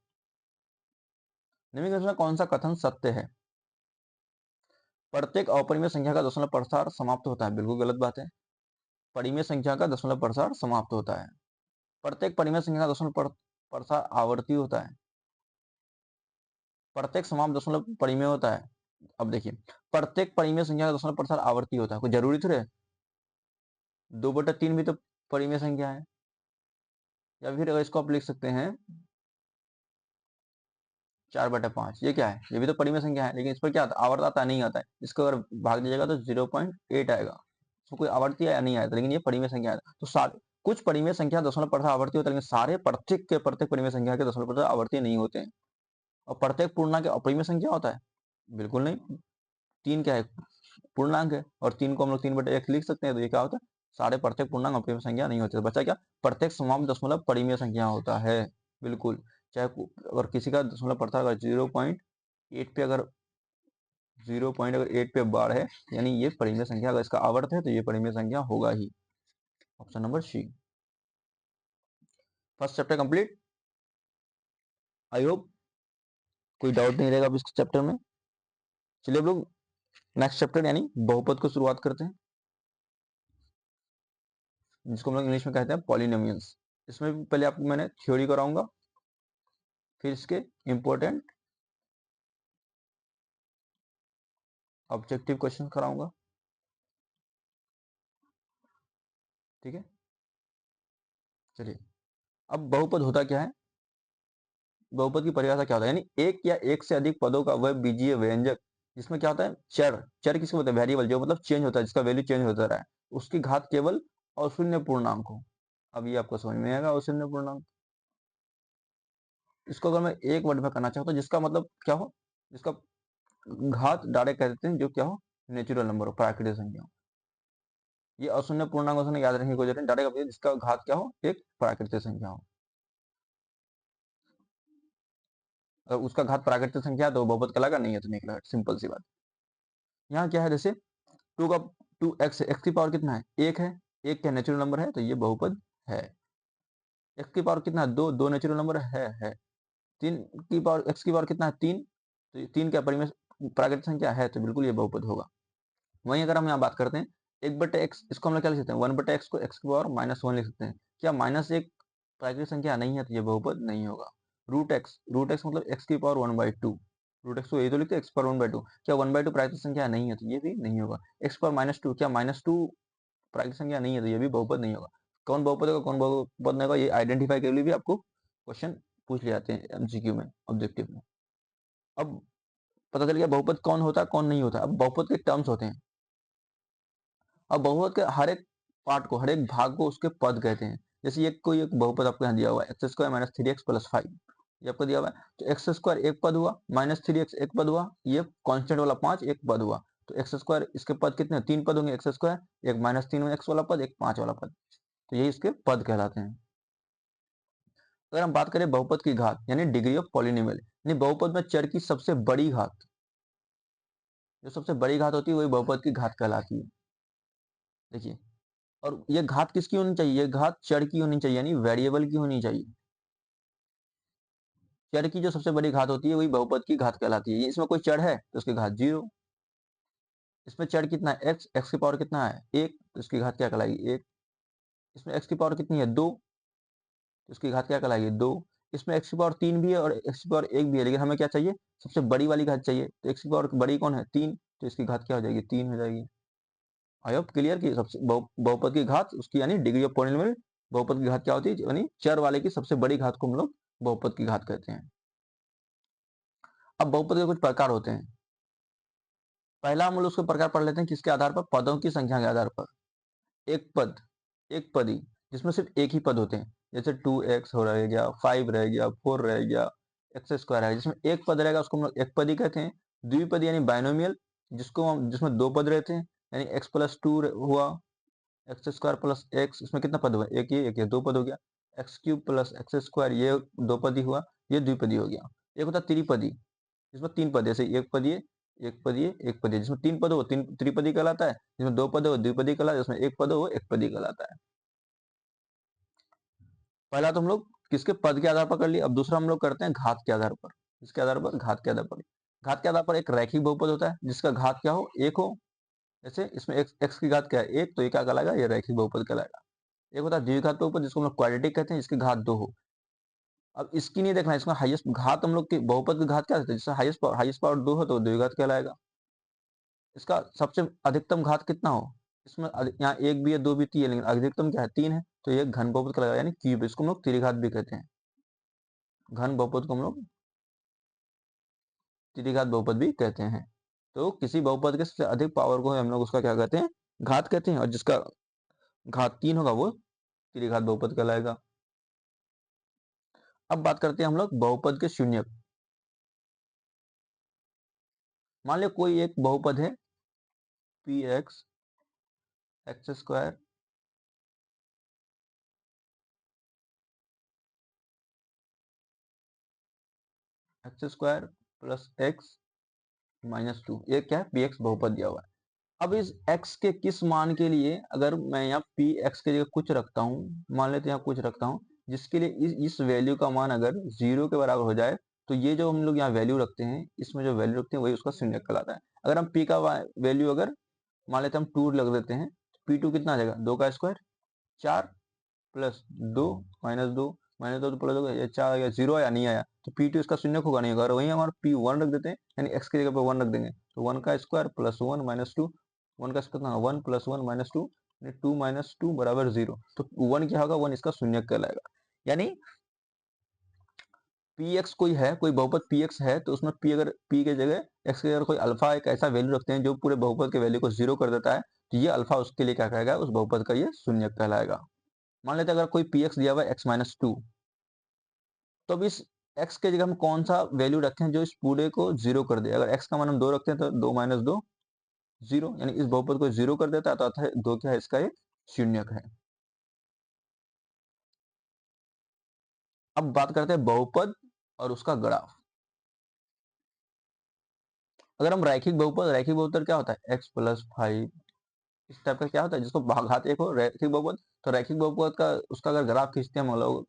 निम्नलिखित में कौन सा कथन सत्य है, प्रत्येक अपरिमेय संख्या का दशमलव प्रसार समाप्त होता है, बिल्कुल गलत बात है। परिमेय संख्या का दशमलव प्रसार समाप्त होता है, प्रत्येक परिमेय संख्या का दशमलव प्रसार आवर्ती होता है, प्रत्येक समाप्त दशमलव परिमेय होता है। अब देखिए, प्रत्येक परिमेय संख्या का दशमलव प्रसार आवर्ती होता है, कोई जरूरी थोड़े है, 2/3 भी तो परिमेय संख्या है, या फिर अगर इसको आप लिख सकते हैं 4/5, ये क्या है, ये भी तो परिमेय संख्या है, लेकिन इस पर क्या आता है, आवर्त आता है, नहीं आता है, इसको अगर भाग दीजिएगा तो 0.8 आएगा, इसको कोई आवर्ती आया नहीं आया, लेकिन ये परिमेय संख्या है। तो सारे कुछ परिमेय संख्या दशमलव प्रसार आवर्ती होता है, लेकिन सारे प्रत्येक परिमेय संख्या के दशमलव प्रसार आवर्ती नहीं होते हैं। और प्रत्येक पूर्णांक अपरिमेय संख्या होता है, बिल्कुल नहीं। 3 क्या है, पूर्णांक है, और 3 को हम लोग 3/x लिख सकते हैं, तो ये क्या होता है, सारे प्रत्येक पूर्णांक अपरिमेय संख्या नहीं होते, तो बच्चा क्या, प्रत्येक समाप्त दशमलव परिमेय संख्या होता है, बिल्कुल। चाहे अगर किसी का दशमलव प्रसार अगर 0.8 पे अगर 0.8 पे बाढ़ है, यानी ये परिमेय संख्या, अगर इसका आवर्त है तो ये परिमेय संख्या होगा ही। Option number C. First chapter complete. I hope कोई डाउट नहीं रहेगा अब इस चैप्टर में। चलिए अब लोग नेक्स्ट चैप्टर यानी बहुपद को शुरुआत करते हैं, जिसको हम लोग इंग्लिश में कहते हैं पॉलिनोमियल्स। इसमें पहले आपको मैंने थ्योरी कराऊंगा, फिर इसके इंपॉर्टेंट ऑब्जेक्टिव क्वेश्चन कराऊंगा, ठीक है। चलिए, अब बहुपद होता क्या है, बहुपद की परिभाषा क्या होता है, यानी एक या एक से अधिक पदों का वह बीजीय व्यंजक, जिसमें क्या होता है, चर चर किसको बोलते हैं, वेरिएबल, जो मतलब चेंज होता है, जिसका वैल्यू चेंज होता रहा है, उसकी घात केवल और शून्य पूर्णांक हो। अब ये आपको समझ में आएगा, और शून्य पूर्णांक, इसको अगर मैं एक वर्ड में करना चाहूँ तो जिसका मतलब क्या हो, जिसका घात डायरेक्ट कह देते हैं, जो क्या हो, नेचुरल नंबर हो, प्राकृतिक संख्या हो। ये अशून्य पूर्णांक अशून्य याद रखने की कोई जरूरत नहीं, डायरेक्ट जिसका घात क्या हो, एक प्राकृतिक संख्या हो। अगर उसका घात प्राकृतिक संख्या है तो बहुपद कहलाएगा, नहीं है तो नहीं कहलाएगा, सिंपल सी बात। यहाँ क्या है, जैसे 2 का 2x एक्स की पावर कितना है, एक है, एक क्या नेचुरल नंबर है, तो ये बहुपद है। एक्स की पावर कितना है, दो नेचुरल नंबर है। 3 की पावर एक्स की पावर कितना है, 3, तो 3 क्या परिमेय प्राकृतिक संख्या है, तो बिल्कुल ये बहुपद होगा। वहीं अगर हम यहाँ बात करते हैं 1/x, इसको हम लोग क्या लिख सकते हैं, 1/x को x की पावर -1 लिख सकते हैं। क्या -1 प्राकृतिक संख्या नहीं है, तो ये बहुपद नहीं होगा। √x मतलब x की पावर 1/2, √x को यही तो लिखते हैं, x पावर 1/2। क्या 1/2 प्राकृतिक संख्या नहीं है, तो ये भी नहीं होगा। x पावर -2, क्या -2 प्राकृतिक संख्या नहीं है, तो ये भी बहुपद नहीं होगा। कौन बहुपद होगा कौन बहुपद नहीं होगा, ये आइडेंटिफाई के लिए भी आपको क्वेश्चन पूछ ले जाते हैं एमसीक्यू में, ऑब्जेक्टिव में। अब पता चल गया बहुपद कौन होता है कौन नहीं होता। अब बहुपद के टर्म्स होते हैं। अब बहुपद के हर एक पार्ट को, हर एक भाग को उसके पद कहते हैं। जैसे ये कोई एक बहुपद आपको यहाँ दिया हुआ है, x square minus 3x plus 5, ये आपको दिया हुआ है। तो एक्स स्क्वायर एक पद हुआ, माइनस 3x एक पद हुआ, ये कांस्टेंट वाला 5 एक पद हुआ। तो एक्स स्क्वायर इसके पद कितने, 3 पद होंगे एक्स स्क्वायर, एक माइनस 3x वाला पद, एक 5 वाला पद। तो ये इसके पद कहलाते हैं। अगर हम बात करें बहुपद की घात यानी डिग्री ऑफ पॉलिनोमियल, यानी बहुपद में चर की सबसे बड़ी घात, जो सबसे बड़ी घात होती है वही बहुपद की घात कहलाती है। देखिए, और ये घात किसकी होनी चाहिए, ये घात चर की होनी चाहिए, यानी वेरिएबल की होनी चाहिए। चर की जो सबसे बड़ी घात होती है वही बहुपद की घात कहलाती है। इसमें कोई चर है तो उसकी घात 0, इसमें चर कितना है x, x की पावर कितना है 1, तो इसकी घात क्या कहलाएगी 1। इसमें x की पावर कितनी है 2, तो इसकी घात क्या कहलाएगी 2। इसमें x की पावर 3 भी है और x की पावर 1 भी है, लेकिन हमें क्या चाहिए, सबसे बड़ी वाली घात चाहिए। तो x की पावर बड़ी कौन है 3, तो इसकी घात क्या हो जाएगी 3 हो जाएगी। आई होप क्लियर की सबसे बहुपद की घात उसकी यानी डिग्री ऑफ पॉलिनोमियल, बहुपद की घात क्या होती है, यानी चर वाले की सबसे बड़ी घात को हम लोग बहुपद की घात कहते हैं। अब बहुपद के कुछ प्रकार होते हैं। पहला हम लोग उसके प्रकार पढ़ लेते हैं किसके आधार पर, पदों की संख्या के आधार पर। एक पद, एक पदी जिसमें सिर्फ एक ही पद होते हैं, जैसे 2x हो रह गया, 5 रह गया, 4 रह गया, एक्स स्क्वायर है, जिसमें एक पद रहेगा उसको हम लोग एक पदी कहते हैं। द्विपदी यानी बाइनोमियल, जिसमें दो पद रहते हैं, यानी x प्लस 2 हुआ, एक्स स्क्वायर प्लस एक्स, इसमें कितना पद हुआ, एक ये दो पद हो गया। X cube plus x square, ये दो पदी हुआ, ये द्विपदी हो गया। एक होता है त्रिपदी, जिसमें तीन पद, जैसे एक पदीय, एक पदीय, एक पदीय, जिसमें तीन पद हो तीन त्रिपदी कहलाता है, जिसमें दो पद हो द्विपदी कहलाता है, जिसमें एक पद हो एक पदी कहलाता है। पहला तो हम लोग किसके पद के आधार पर कर लिया। अब दूसरा हम लोग करते हैं घात के आधार पर। किसके आधार पर, घात के आधार पर। घात के आधार पर एक रैखिक बहुपद होता है जिसका घात क्या हो, एक हो। जैसे इसमें एक्स की घात क्या है एक, तो ये क्या कहलाएगा, ये रैखिक बहुपद कहलाएगा। एक होता है द्विघात बहुपद जिसको हम लोग क्वाड्रेटिक कहते हैं, जिसकी घात दो हो। अब इसकी नहीं देखना, इसका हाईएस्ट घात हम लोग की बहुपद की घात क्या होती है, जिसका हाईएस्ट पावर दो हो तो द्विघात कहलाएगा। इसका सबसे अधिकतम घात कितना हो, इसमें यहाँ एक भी है दो भी तीन है, लेकिन अधिकतम क्या है 3 है, तो ये घन बहुपद कहलाएगा, यानी क्यूब। इसको हम लोग त्रिघात भी कहते हैं। घन बहुपद को हम लोग त्रिघात बहुपद भी कहते हैं। तो किसी बहुपद के सबसे अधिक पावर को हम लोग उसका क्या कहते हैं, घात कहते हैं, और जिसका घात 3 होगा वो त्रिघात बहुपद कहलाएगा। अब बात करते हैं हम लोग बहुपद के शून्यक। मान लो कोई एक बहुपद है P x x square plus x minus 2, ये क्या है पी एक्स बहुपद दिया हुआ है। अब इस x के किस मान के लिए अगर मैं यहाँ पी एक्स के जगह कुछ रखता हूँ, मान लेते हैं यहाँ कुछ रखता हूँ, जिसके लिए इस वैल्यू का मान अगर 0 के बराबर हो जाए, तो ये जो हम लोग यहाँ वैल्यू रखते हैं, इसमें जो वैल्यू रखते हैं वही उसका शून्य कहलाता है। अगर हम p का वैल्यू अगर मान लेते हैं हम 2 लग देते हैं, p2 कितना आ जाएगा 2 का स्क्वायर 4 प्लस 2 माइनस 2 तो प्लस होगा, ये 4 आया 0 आया नहीं आया, तो p2 इसका शून्य होगा नहीं होगा। और वहीं हमारा p1 रख देते हैं, यानी x की जगह पे 1 रख देंगे, तो 1 का स्क्वायर प्लस 1 माइनस 2, 1 का स्क्वायर 1 प्लस 1 माइनस 2, 2 माइनस 2 बराबर 0। तो 1 क्या होगा, 1 इसका शून्य कहलाएगा। यानी px कोई है, कोई बहुपद px है, तो उसमें p अगर p के जगह x के जगह कोई अल्फा एक ऐसा वैल्यू रखते हैं जो पूरे बहुपद के वैल्यू को 0 कर देता है, तो ये अल्फा उसके लिए क्या कहेगा, उस बहुपद का ये शून्य कहलाएगा। मान लेते हैं अगर कोई px दिया हुआ है x माइनस 2, तो अब इस x के जगह हम कौन सा वैल्यू रखें जो इस पूरे को 0 कर दे। अगर x का मान हम 2 रखते हैं तो 2 माइनस 2 0, यानी इस बहुपद को 0 कर देता है, तो अतः 2 क्या है, इसका एक शून्यक है। अब बात करते हैं बहुपद और उसका ग्राफ। अगर हम रैखिक बहुपद क्या होता है x प्लस 5, इस टाइप का क्या होता है जिसको घात एक हो, रैखिक बहुपद। तो रैखिक बहुपद का उसका अगर ग्राफ खींचते हैं हम लोग,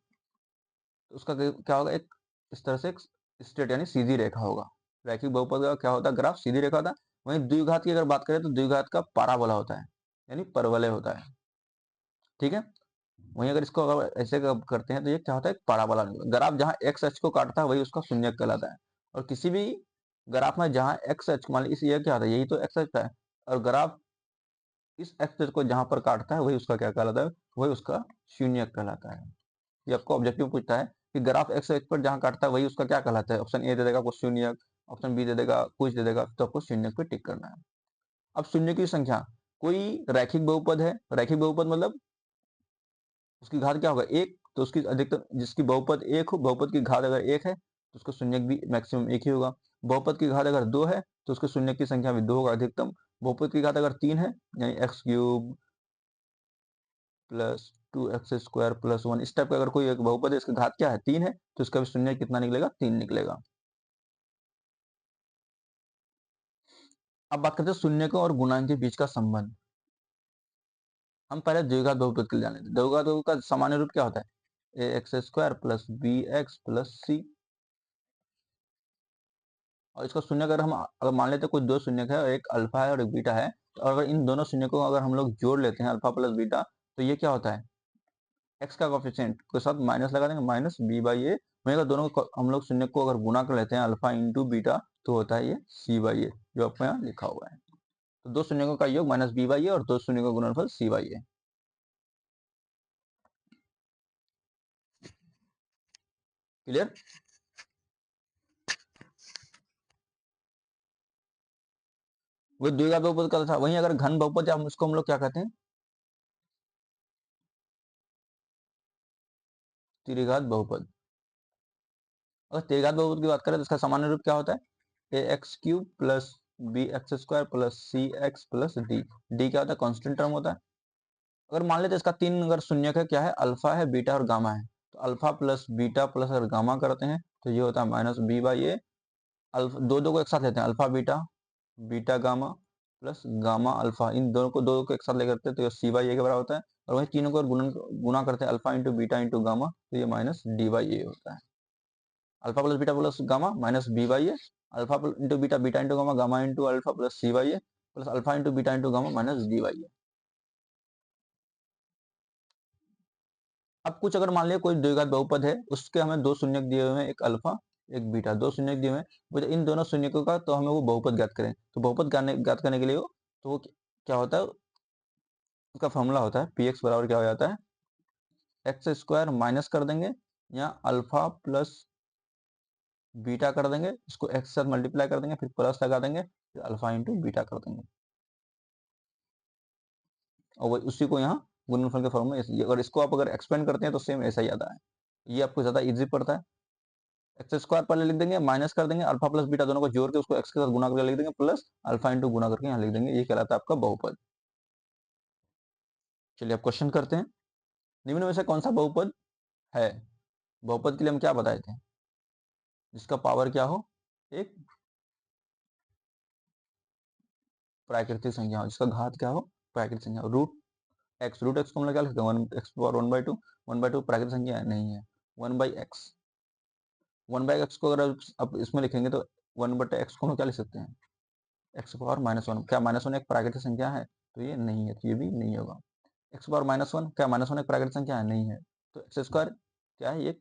तो उसका क्या होगा, एक इस तरह से एक स्ट्रेट यानी सीधी रेखा होगा। रैखिक बहुपद का क्या होता है, ग्राफ सीधी रेखा होता है। वहीं द्विघात की अगर बात करें तो द्विघात का पाराबोला होता है, यानी परवलय होता है। ठीक है, वहीं अगर इसको अगर ऐसे करते हैं तो ये क्या होता है, पाराबोला। ग्राफ जहाँ एक्स अक्ष को काटता है वही उसका शून्यक कहलाता है। और किसी भी ग्राफ में जहाँ एक्स अक्ष मान लीजिए ये क्या होता है, यही तो एक्स अक्ष है, और ग्राफ इस एक्सेस को जहां पर काटता है वही उसका क्या कहलाता है, वही उसका शून्यक कहलाता है। ये आपको ऑब्जेक्टिव पूछता है कि ग्राफ एक्स एक्स पर जहां काटता है वही उसका क्या कहलाता है। ऑप्शन ए दे देगा आपको शून्यक, ऑप्शन बी दे देगा कुछ दे देगा, तो आपको शून्यक पे टिक करना है। अब शून्य की संख्या कोई रैखिक बहुपद है, रैखिक बहुपद मतलब उसकी घात क्या होगा, एक, तो उसकी अधिकतम जिसकी बहुपद एक हो, बहुपद की घात अगर एक है तो उसका शून्यक भी मैक्सिमम एक ही होगा। बहुपद की घात अगर दो है तो उसके शून्यक की संख्या भी दो होगा अधिकतम। बहुपद की घात अगर तीन है यानी x cube plus 2x² plus 1, इस टाइप का अगर कोई एक बहुपद है इसकी घात क्या है, तीन है, तो इसका भी शून्य कितना निकलेगा, तीन निकलेगा। अब बात करते हैं शून्यकों और गुणांक के बीच का संबंध। हम पहले द्विघात बहुपद के लिए जान लेते हैं। द्विघात बहुपद का सामान्य रूप क्या होता है, ax² plus bx plus c। और इसका शून्य अगर हम अगर मान लेते हैं कोई दो शून्यक है और एक अल्फा है और एक बीटा है, तो अगर इन दोनों शून्यकों को अगर हम लोग जोड़ लेते हैं अल्फा प्लस बीटा, तो ये क्या होता है, एक्स का कोफिशिएंट के साथ माइनस लगा देंगे, माइनस बी बाई ए। वहीं अगर दोनों को हम लोग शून्य को अगर गुना कर लेते हैं अल्फा इंटू बीटा, तो होता है ये सी बाई ए, जो आपको यहाँ लिखा हुआ है। तो दो शून्यों का योग माइनस बी बाई ए और दो शून्यों का गुणनफल सी बाई ए। क्लियर। वो द्विघात बहुपद का था। वहीं अगर घन बहुपद या उसको हम लोग क्या कहते हैं, त्रिघात बहुपद। अगर त्रिघात बहुपद की बात करें तो इसका सामान्य रूप क्या होता है, A X cube plus B X square plus C X plus D. D क्या होता है, कांस्टेंट टर्म होता है। अगर मान लेते इसका तीन अगर शून्यक है, क्या है, अल्फा है, बीटा और गामा है, तो अल्फा प्लस बीटा प्लस अगर गामा करते हैं तो ये होता है minus B by A. Alpha दो दो को एक साथ लेते हैं, alpha beta, beta gamma plus gamma alpha, इन दोनों को दो को एक साथ लेकर करते हैं तो ये सी बाई ए के बराबर होता है। और वही तीनों को गुना करते हैं, alpha into beta into gamma, तो ये माइनस डी बाई ए होता है। Alpha plus gamma minus B by A, alpha into beta, beta into gamma, gamma into alpha plus C by A plus alpha into beta into gamma minus D by A. अब कुछ अगर मान लिया कोई द्विघात बहुपद है, उसके हमें दो शून्यक दिए हुए हैं, एक अल्फा एक बीटा, दो शून्यक दिए हुए हैं, मुझे इन दोनों शून्यकों का तो हमें वो बहुपद ज्ञात करें। तो बहुपद ज्ञात करने के लिए तो वो क्या होता है, उसका फॉर्मूला होता है पी एक्स बराबर क्या हो जाता है, एक्स स्क्वायर माइनस कर देंगे या अल्फा प्लस बीटा कर देंगे, इसको एक्स के साथ मल्टीप्लाई कर देंगे, फिर प्लस लगा देंगे, फिर अल्फा इंटू बीटा कर देंगे, और वही उसी को यहाँ गुणनफल के फॉर्म में अगर इसको आप अगर एक्सपेंड करते हैं तो सेम ऐसा ही आता है। ये आपको ज्यादा इजी पड़ता है। एक्स स्क्वायर पहले लिख देंगे, माइनस कर देंगे, अल्फा प्लस बीटा दोनों को जोड़ के उसको एक्स के साथ गुना करके लिख देंगे, प्लस अल्फा इंटू गुना करके यहाँ लिख देंगे, ये कहलाता है आपका बहुपद। चलिए अब क्वेश्चन करते हैं। निम्न में से कौन सा बहुपद है, बहुपद के लिए हम क्या बताए थे, जिसका पावर क्या हो, एक प्राकृतिक संख्या हो, जिसका घात क्या हो, प्राकृतिक संख्या। रूट एक्स को हम लोग क्या लिखते हैं, one x power one by two. One by two प्राकृतिक संख्या है, नहीं है, one by x. One by x को अगर आप इसमें लिखेंगे तो वन बटे एक्स को हम क्या लिख सकते हैं, एक्स पावर माइनस वन। क्या माइनस वन एक प्राकृतिक संख्या है, तो ये नहीं है, तो ये भी नहीं होगा। एक्स पावर माइनस वन, क्या माइनस वन एक प्राकृतिक संख्या है, नहीं है, तो एक्स स्क्वायर क्या है, ये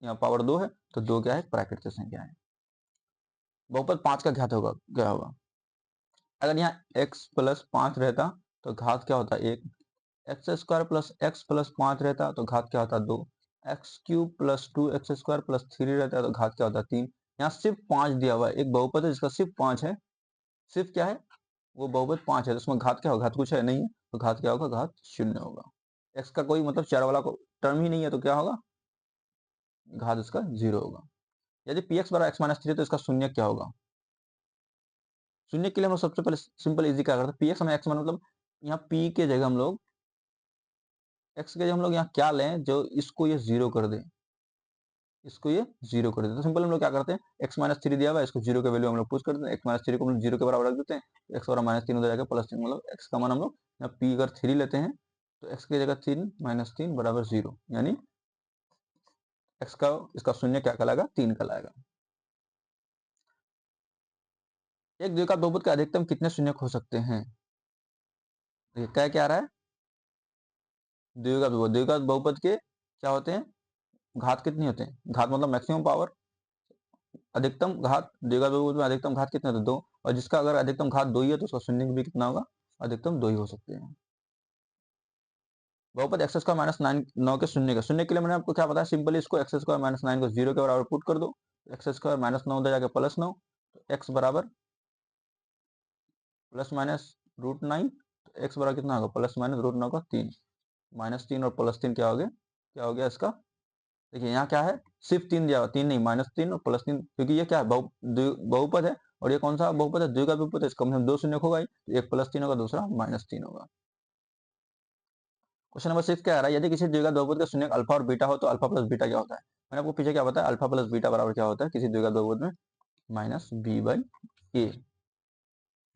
यहाँ पावर दो है, तो दो क्या है, प्राकृतिक संख्या है। बहुपद पांच का घात होगा, क्या होगा, अगर यहाँ x प्लस पांच रहता तो घात क्या होता, एक। X square plus x plus पांच रहता तो घात क्या होता, दो। X cube plus two x square plus three रहता तो घात क्या होता, तीन। यहाँ सिर्फ पांच दिया हुआ है, एक बहुपद है जिसका सिर्फ पांच है, सिर्फ क्या है, वो बहुपद पांच है, तो उसमें घात क्या होगा, घात कुछ है नहीं है, तो घात क्या होगा, घात शून्य होगा। एक्स का कोई मतलब चार वाला टर्म ही नहीं है, तो क्या होगा, घात इसका जीरो होगा। यदि पी एक्स बराबर एक्स माइनस थ्री, तो इसका शून्य क्या होगा। शून्य के लिए हम सबसे पहले सिंपल इजी क्या करते हैं, पी एक्स में एक्स मान मतलब यहाँ पी के जगह हम लोग एक्स के जगह हम लोग यहाँ क्या लें, जो इसको ये जीरो कर दे, इसको ये जीरो कर देते, तो सिंपल हम लोग क्या करते हैं, एक्स माइनस थ्री दिया हुआ है, इसको जीरो के वैल्यू हम लोग पुश कर देते हैं, एक्स माइनस थ्री को हम लोग जीरो के बराबर रख देते हैं, एक्स बराबर माइनस तीन हो जाएगा प्लस तीन, मतलब एक्स का मान हम लोग यहाँ पी अगर थ्री लेते हैं तो एक्स की जगह तीन माइनस तीन बराबर जीरो, यानी एक्स का इसका शून्य क्या कहलाएगा, तीन कहलाएगा। एक द्विघात बहुपद के अधिकतम कितने शून्य हो सकते हैं, क्या क्या आ रहा है, द्विघात बहुपद के क्या होते हैं, घात कितनी होते हैं, घात मतलब मैक्सिमम पावर, अधिकतम घात, द्विघात बहुपद में अधिकतम घात कितने होते हैं, दो, और जिसका अगर अधिकतम घात दो ही है तो उसका शून्य भी कितना होगा, अधिकतम 2 ही हो सकते हैं। बहुपद एक्स स्क्वायर माइनस 9 के शून्य के लिए मैंने आपको क्या बताया, सिंपली इसको एक्स स्क्वायर माइनस 9 को 0 के बराबर पुट कर दो, एक्स स्क्वायर माइनस 9 उधर जाके प्लस 9, तो एक्स बराबर प्लस माइनस रूट 9, तो एक्स बराबर कितना होगा, प्लस माइनस रूट 9 का 3, -3 और +3 क्या हो गया इसका। देखिए यहाँ क्या है, सिर्फ 3 दिया हुआ, 3 नहीं, -3 और +3, क्योंकि ये क्या है, बहुपद है, और ये कौन सा बहुपद है, द्विघात बहुपद है, इसका मतलब 2 शून्य होगा ही, तो एक +3 होगा, दूसरा -3 होगा। क्वेश्चन नंबर 6 क्या आ रहा है, यदि किसी द्विघात बहुपद का शून्य अल्फा और बीटा हो तो अल्फा प्लस बीटा क्या होता है। मैंने आपको पीछे क्या बताया, अल्फा प्लस बीटा बराबर क्या होता है किसी द्विघात बहुपद में, -b/a,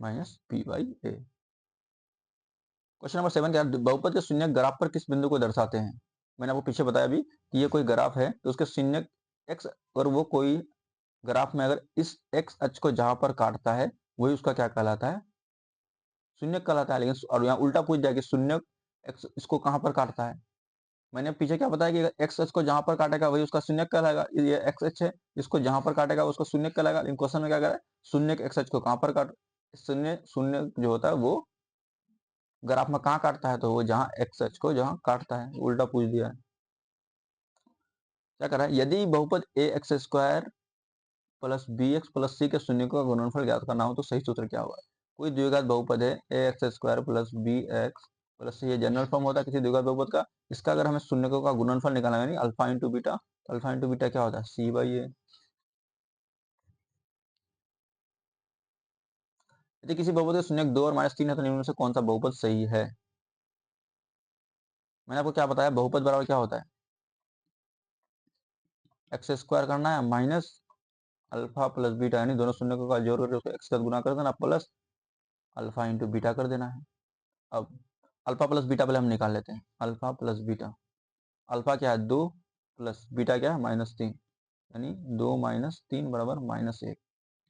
-b/a। क्वेश्चन नंबर 7 क्या है, बहुपद के शून्य ग्राफ पर किस बिंदु को दर्शाते हैं। मैंने आपको पीछे बताया अभी कि ये कोई ग्राफ है, तो उसके शून्य x, और वो कोई ग्राफ में अगर इस x अक्ष को जहां पर काटता है वही उसका क्या कहलाता है, शून्य कहलाता है। लेकिन और यहाँ उल्टा पूछ जाए कि शून्य x इसको कहां पर काटता है, मैंने पीछे क्या बताया कि अगर x अक्ष को जहां पर काटेगा वही उसका शून्य कहलाएगा, ये x अक्ष है, इसको जहां पर काटेगा उसको शून्य कहलाएगा। लेकिन क्वेश्चन में क्या कह रहा है, शून्य x अक्ष को कहां पर काट, शून्य शून्य जो होता है वो ग्राफ में कहाँ काटता है, तो वो जहां एक्स अक्ष को जहां काटता है, उल्टा पूछ दिया है। क्या कर रहा है, यदि बहुपद A X square plus B X plus C के शून्य का गुणनफल ज्ञात करना हो तो सही सूत्र क्या होगा। कोई द्विघात बहुपद है A X square plus B X plus C, ये जनरल फॉर्म होता है किसी द्विघात बहुपद का। इसका अगर हमें शून्य का गुणनफल निकालना है, यानी alpha into beta, alpha into beta क्या होता है, c/a। यदि किसी बहुपद के शून्य 2 और -3 है तो निम्न में से कौन सा बहुपद सही है। मैंने आपको क्या बताया, बहुपद बराबर क्या होता है, एक्स स्क्वायर करना है माइनस अल्फा प्लस बीटा, यानी दोनों शून्य का जोड़ करके उसको एक्स का गुना कर देना, प्लस अल्फा इंटू बीटा कर देना है। अब अल्फा प्लस बीटा पहले हम निकाल लेते हैं, अल्फा प्लस बीटा, अल्फा क्या है 2 प्लस बीटा क्या है -3, यानी 2 - 3 बराबर -1।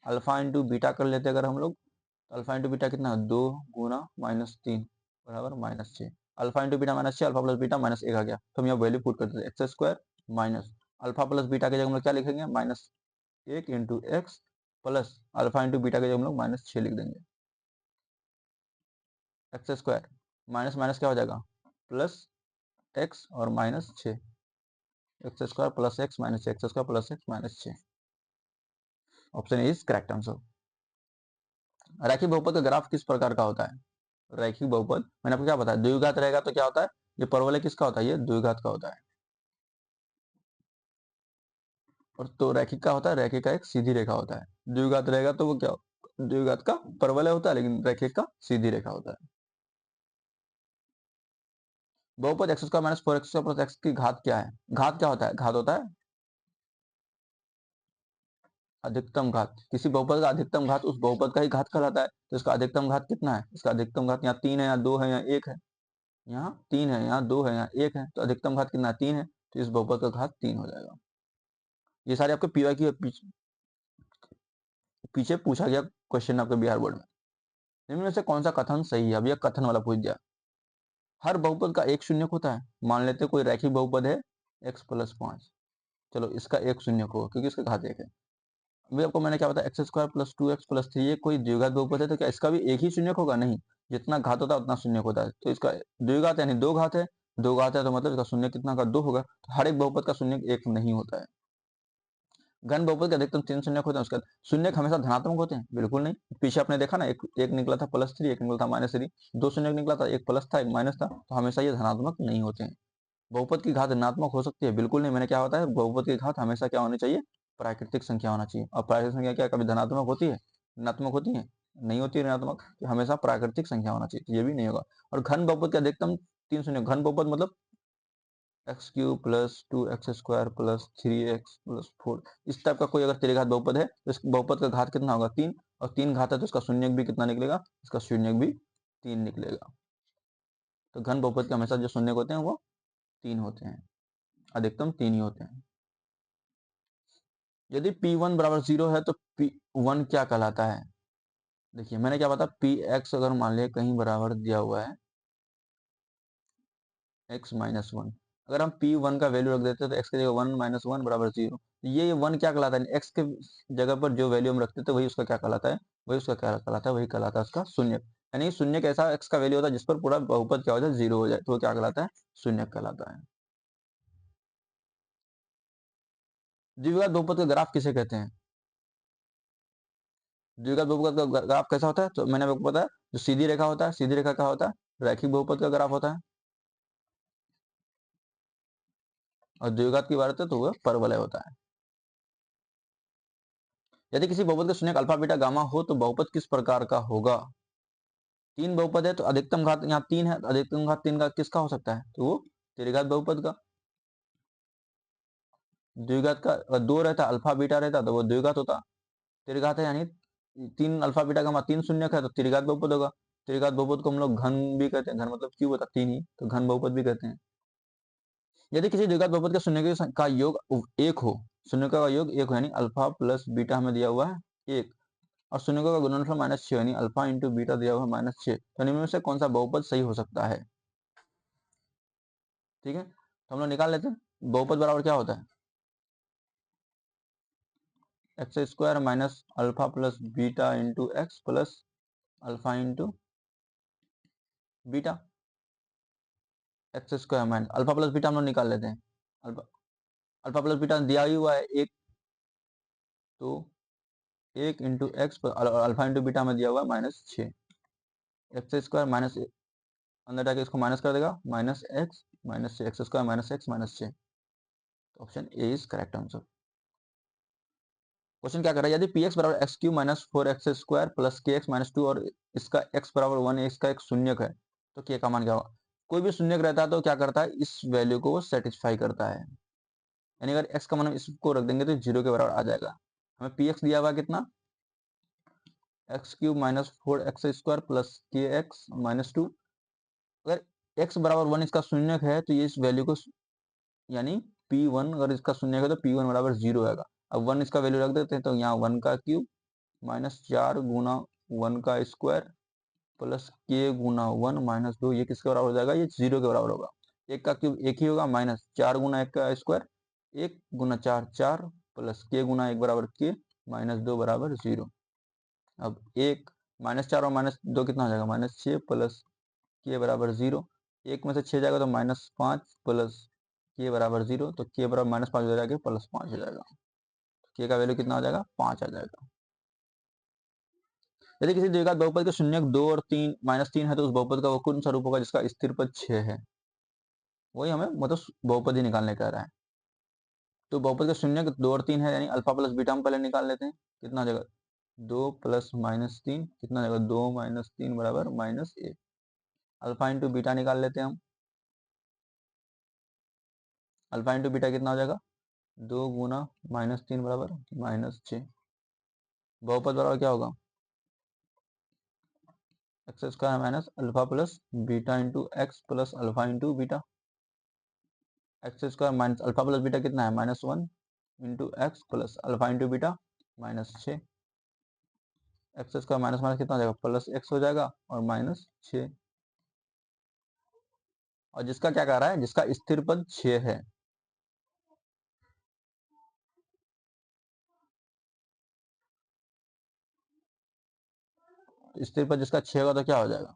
अल्फा इंटू बीटा कर लेते अगर हम लोग, तो अल्फा इंटू बीटा कितना है, 2 गुना -3 बराबर -6। Alpha into beta -6, alpha plus beta -1 आ गया, तो हम यहाँ वैल्यू पुट करते हैं, x square minus alpha plus beta के जगह हम लोग क्या लिखेंगे, -1 into x plus alpha into beta के जगह हम लोग -6 लिख देंगे। एक्स स्क्वायर माइनस माइनस क्या हो जाएगा, प्लस एक्स और -6, x square plus x minus x square plus x -6। Option is correct answer. रैखिक बहुपद का ग्राफ किस प्रकार का होता है। रैखिक बहुपद मैंने आपको क्या बताया, द्विघात रहेगा तो क्या होता है, ये परवलय किसका होता है, ये द्विघात का होता है। और तो रैखिक का होता है, रैखिक का एक सीधी रेखा होता है। द्विघात रहेगा तो वो क्या, द्विघात का परवलय होता है, लेकिन रैखिक का सीधी रेखा होता है। बहुपद x square minus 4x square plus x की घात क्या है। घात क्या होता है, घात होता है अधिकतम घात, किसी बहुपद का अधिकतम घात उस बहुपद का ही घात कहलाता है। तो इसका अधिकतम घात कितना है, इसका अधिकतम घात यहाँ 3 है, यहाँ 2 है, यहाँ 1 है, यहाँ 3 है, यहाँ 2 है, यहाँ 1 है, तो अधिकतम घात कितना है, 3 है, तो इस बहुपद का घात 3 हो जाएगा। ये सारे आपके पीवाई की पीछे पूछा गया क्वेश्चन आपके बिहार बोर्ड में। निम्न में से कौन सा कथन सही है, अब यह कथन वाला पूछ दिया। हर बहुपद का एक शून्य होता है, मान लेते कोई रैखिक बहुपद है x+5, चलो इसका एक शून्य होगा क्योंकि इसका घात 1 है। अभी आपको मैंने क्या बताया, x square plus 2x plus 3, ये कोई द्विघात बहुपद है तो क्या इसका भी एक ही शून्य होगा, नहीं, जितना घात होता है उतना शून्य होता है। तो इसका द्विघात यानी 2 घात है, 2 घात है तो मतलब इसका शून्य कितना का 2 होगा, तो हर एक बहुपद का शून्य एक नहीं होता है। घन बहुपद के अधिकतम 3 शून्य होते हैं, उसका शून्य हमेशा धनात्मक होते हैं, बिल्कुल नहीं। पीछे आपने देखा ना, एक निकला था +3, एक निकला था -3, 2 शून्य निकला था, एक प्लस था एक माइनस था, तो हमेशा ये धनात्मक नहीं होते हैं। बहुपद की घात ऋणात्मक हो सकती है, बिल्कुल नहीं। मैंने क्या होता है, बहुपद की घात हमेशा क्या होनी चाहिए, प्राकृतिक संख्या होना चाहिए। और प्राकृतिक संख्या क्या कभी धनात्मक होती है, ऋणात्मक होती है, नहीं होती है ऋणात्मक, तो हमेशा प्राकृतिक संख्या होना चाहिए, तो ये भी नहीं होगा। और घन बहुपद के अधिकतम 3 शून्य, घन बहुपद मतलब x³ plus 2x square plus 3x plus 4, इस टाइप का कोई अगर त्रिघात बहुपद है तो इस बहुपद का घात कितना होगा, 3, और 3 घात है तो इसका शून्य भी कितना निकलेगा, इसका शून्य भी 3 निकलेगा। तो घन बहुपद के हमेशा जो शून्य होते हैं वो 3 होते हैं, अधिकतम 3 ही होते हैं। यदि P1 बराबर 0 है तो P1 क्या कहलाता है। देखिए मैंने क्या बताया, Px अगर मान लिया कहीं बराबर दिया हुआ है x-1, अगर हम P1 का वैल्यू रख देते हैं तो x की जगह 1 - 1 बराबर 0, तो ये 1 क्या कहलाता है, x के जगह पर जो वैल्यू हम रखते थे वही उसका क्या कहलाता है, वही उसका क्या कहलाता है, वही कहलाता है उसका शून्य। यानी शून्य कैसा x का वैल्यू होता है जिस पर पूरा बहुपद क्या हो जाए, 0 हो जाए, तो वो क्या कहलाता है, शून्य कहलाता है। द्विघात बहुपद का ग्राफ किसे कहते हैं? द्विघात बहुपद का ग्राफ कैसा होता है? तो मैंने आपको बताया, जो सीधी रेखा होता है, सीधी रेखा क्या होता है, रैखिक बहुपद का ग्राफ होता है। और द्विघात की बात है तो वह परवलय होता है। यदि किसी बहुपद का शून्यक अल्फा बीटा गामा हो तो बहुपद किस प्रकार का होगा? तीन बहुपद है तो अधिकतम घात यहाँ 3 है, तो अधिकतम घात 3 का किसका हो सकता है? तो वो त्रिघात बहुपद का। द्विघात का अगर 2 रहता, अल्फा बीटा रहता, तो वो द्विघात होता। त्रिघात है यानी 3 अल्फा बीटा गामा 3 शून्यक है, तो त्रिघात बहुपद होगा। त्रिघात बहुपद को हम लोग घन भी कहते हैं, घन मतलब क्यूब होता 3 ही, तो घन बहुपद भी कहते हैं। यदि किसी द्विघात बहुपद के शून्य का योग 1 हो, शून्य का योग 1 हो, यानी अल्फा प्लस बीटा हमें दिया हुआ है 1, और शून्य का गुणनफल -6 यानी अल्फा इंटू बीटा दिया हुआ है -6, तो इनमें से कौन सा बहुपद सही हो सकता है? ठीक है, तो हम लोग निकाल लेते हैं। बहुपद बराबर क्या होता है? X square minus alpha plus beta into x plus alpha into beta. X square minus alpha plus beta हम लोग निकाल लेते हैं। अल्फा अल्फा प्लस बीटा दिया ही हुआ है 1, तो 1 into x alpha into beta में दिया हुआ है -6। एक्स स्क्वायर माइनस अंदर जाके इसको माइनस कर देगा, -x एक्स स्क्वायर -x -6। तो option A is correct answer. Question क्या कर रहा है, यदि px बराबर x Q minus 4x square plus के एक्स माइनस 2 और इसका x बराबर 1 है, इसका एक शून्यक है, तो k का मान क्या होगा? कोई भी शून्यक रहता है तो क्या करता है, इस वैल्यू को वो सेटिस्फाई करता है। यानी अगर x का मान हम इसको रख देंगे तो 0 के बराबर आ जाएगा। हमें px दिया हुआ कितना, x cube minus 4x square plus के एक्स माइनस 2। अगर x बराबर 1 इसका शून्यक है तो ये इस वैल्यू को, यानी P1 अगर इसका शून्य है तो P1 बराबर 0 आएगा। अब 1 इसका वैल्यू रख देते हैं, तो यहाँ 1 का क्यूब -4 गुना 1 का स्क्वायर प्लस के गुना 1 -2, ये किसके बराबर हो जाएगा, ये 0 के बराबर होगा। 1 का क्यूब 1 ही होगा, -4 गुना 1 का स्क्वायर, 1 गुना 4 4 प्लस के गुना 1 बराबर के, -2 बराबर 0। अब 1 -4 और -2 कितना हो जाएगा, -6 प्लस के बराबर 0। 1 में से 6 जाएगा तो -5 प्लस के बराबर 0, तो के बराबर -5 हो जाएगा, +5 हो जाएगा। के का वैल्यू कितना आ जाएगा, 5 आ जाएगा। यदि किसी द्विघात बहुपद के शून्यक 2 और 3 -3 है तो उस बहुपद का वो कौन सा रूप होगा जिसका स्थिर पद 6 है? वही हमें मतलब बहुपद ही निकालने का रहा है। तो बहुपद का शून्यक 2 और 3 है, यानी अल्फा प्लस बीटा हम पहले निकाल लेते हैं। कितना आ जाएगा, 2 प्लस -3 कितना आ जाएगा, 2 -3 बराबर -1। अल्फा इंटू बीटा निकाल लेते हैं हम। अल्फा इंटू बीटा कितना हो जाएगा, 2 गुना -3 बराबर -6। बहुपद बराबर क्या होगा, x square minus alpha plus beta into x plus alpha into beta. X square minus alpha plus beta कितना है, -1 into x plus alpha into beta -6। X square minus minus कितना हो जाएगा, प्लस एक्स हो जाएगा और -6। और जिसका क्या कह रहा है, जिसका स्थिर पद 6 है। तो स्थिर पद जिसका 6 होगा तो क्या हो जाएगा,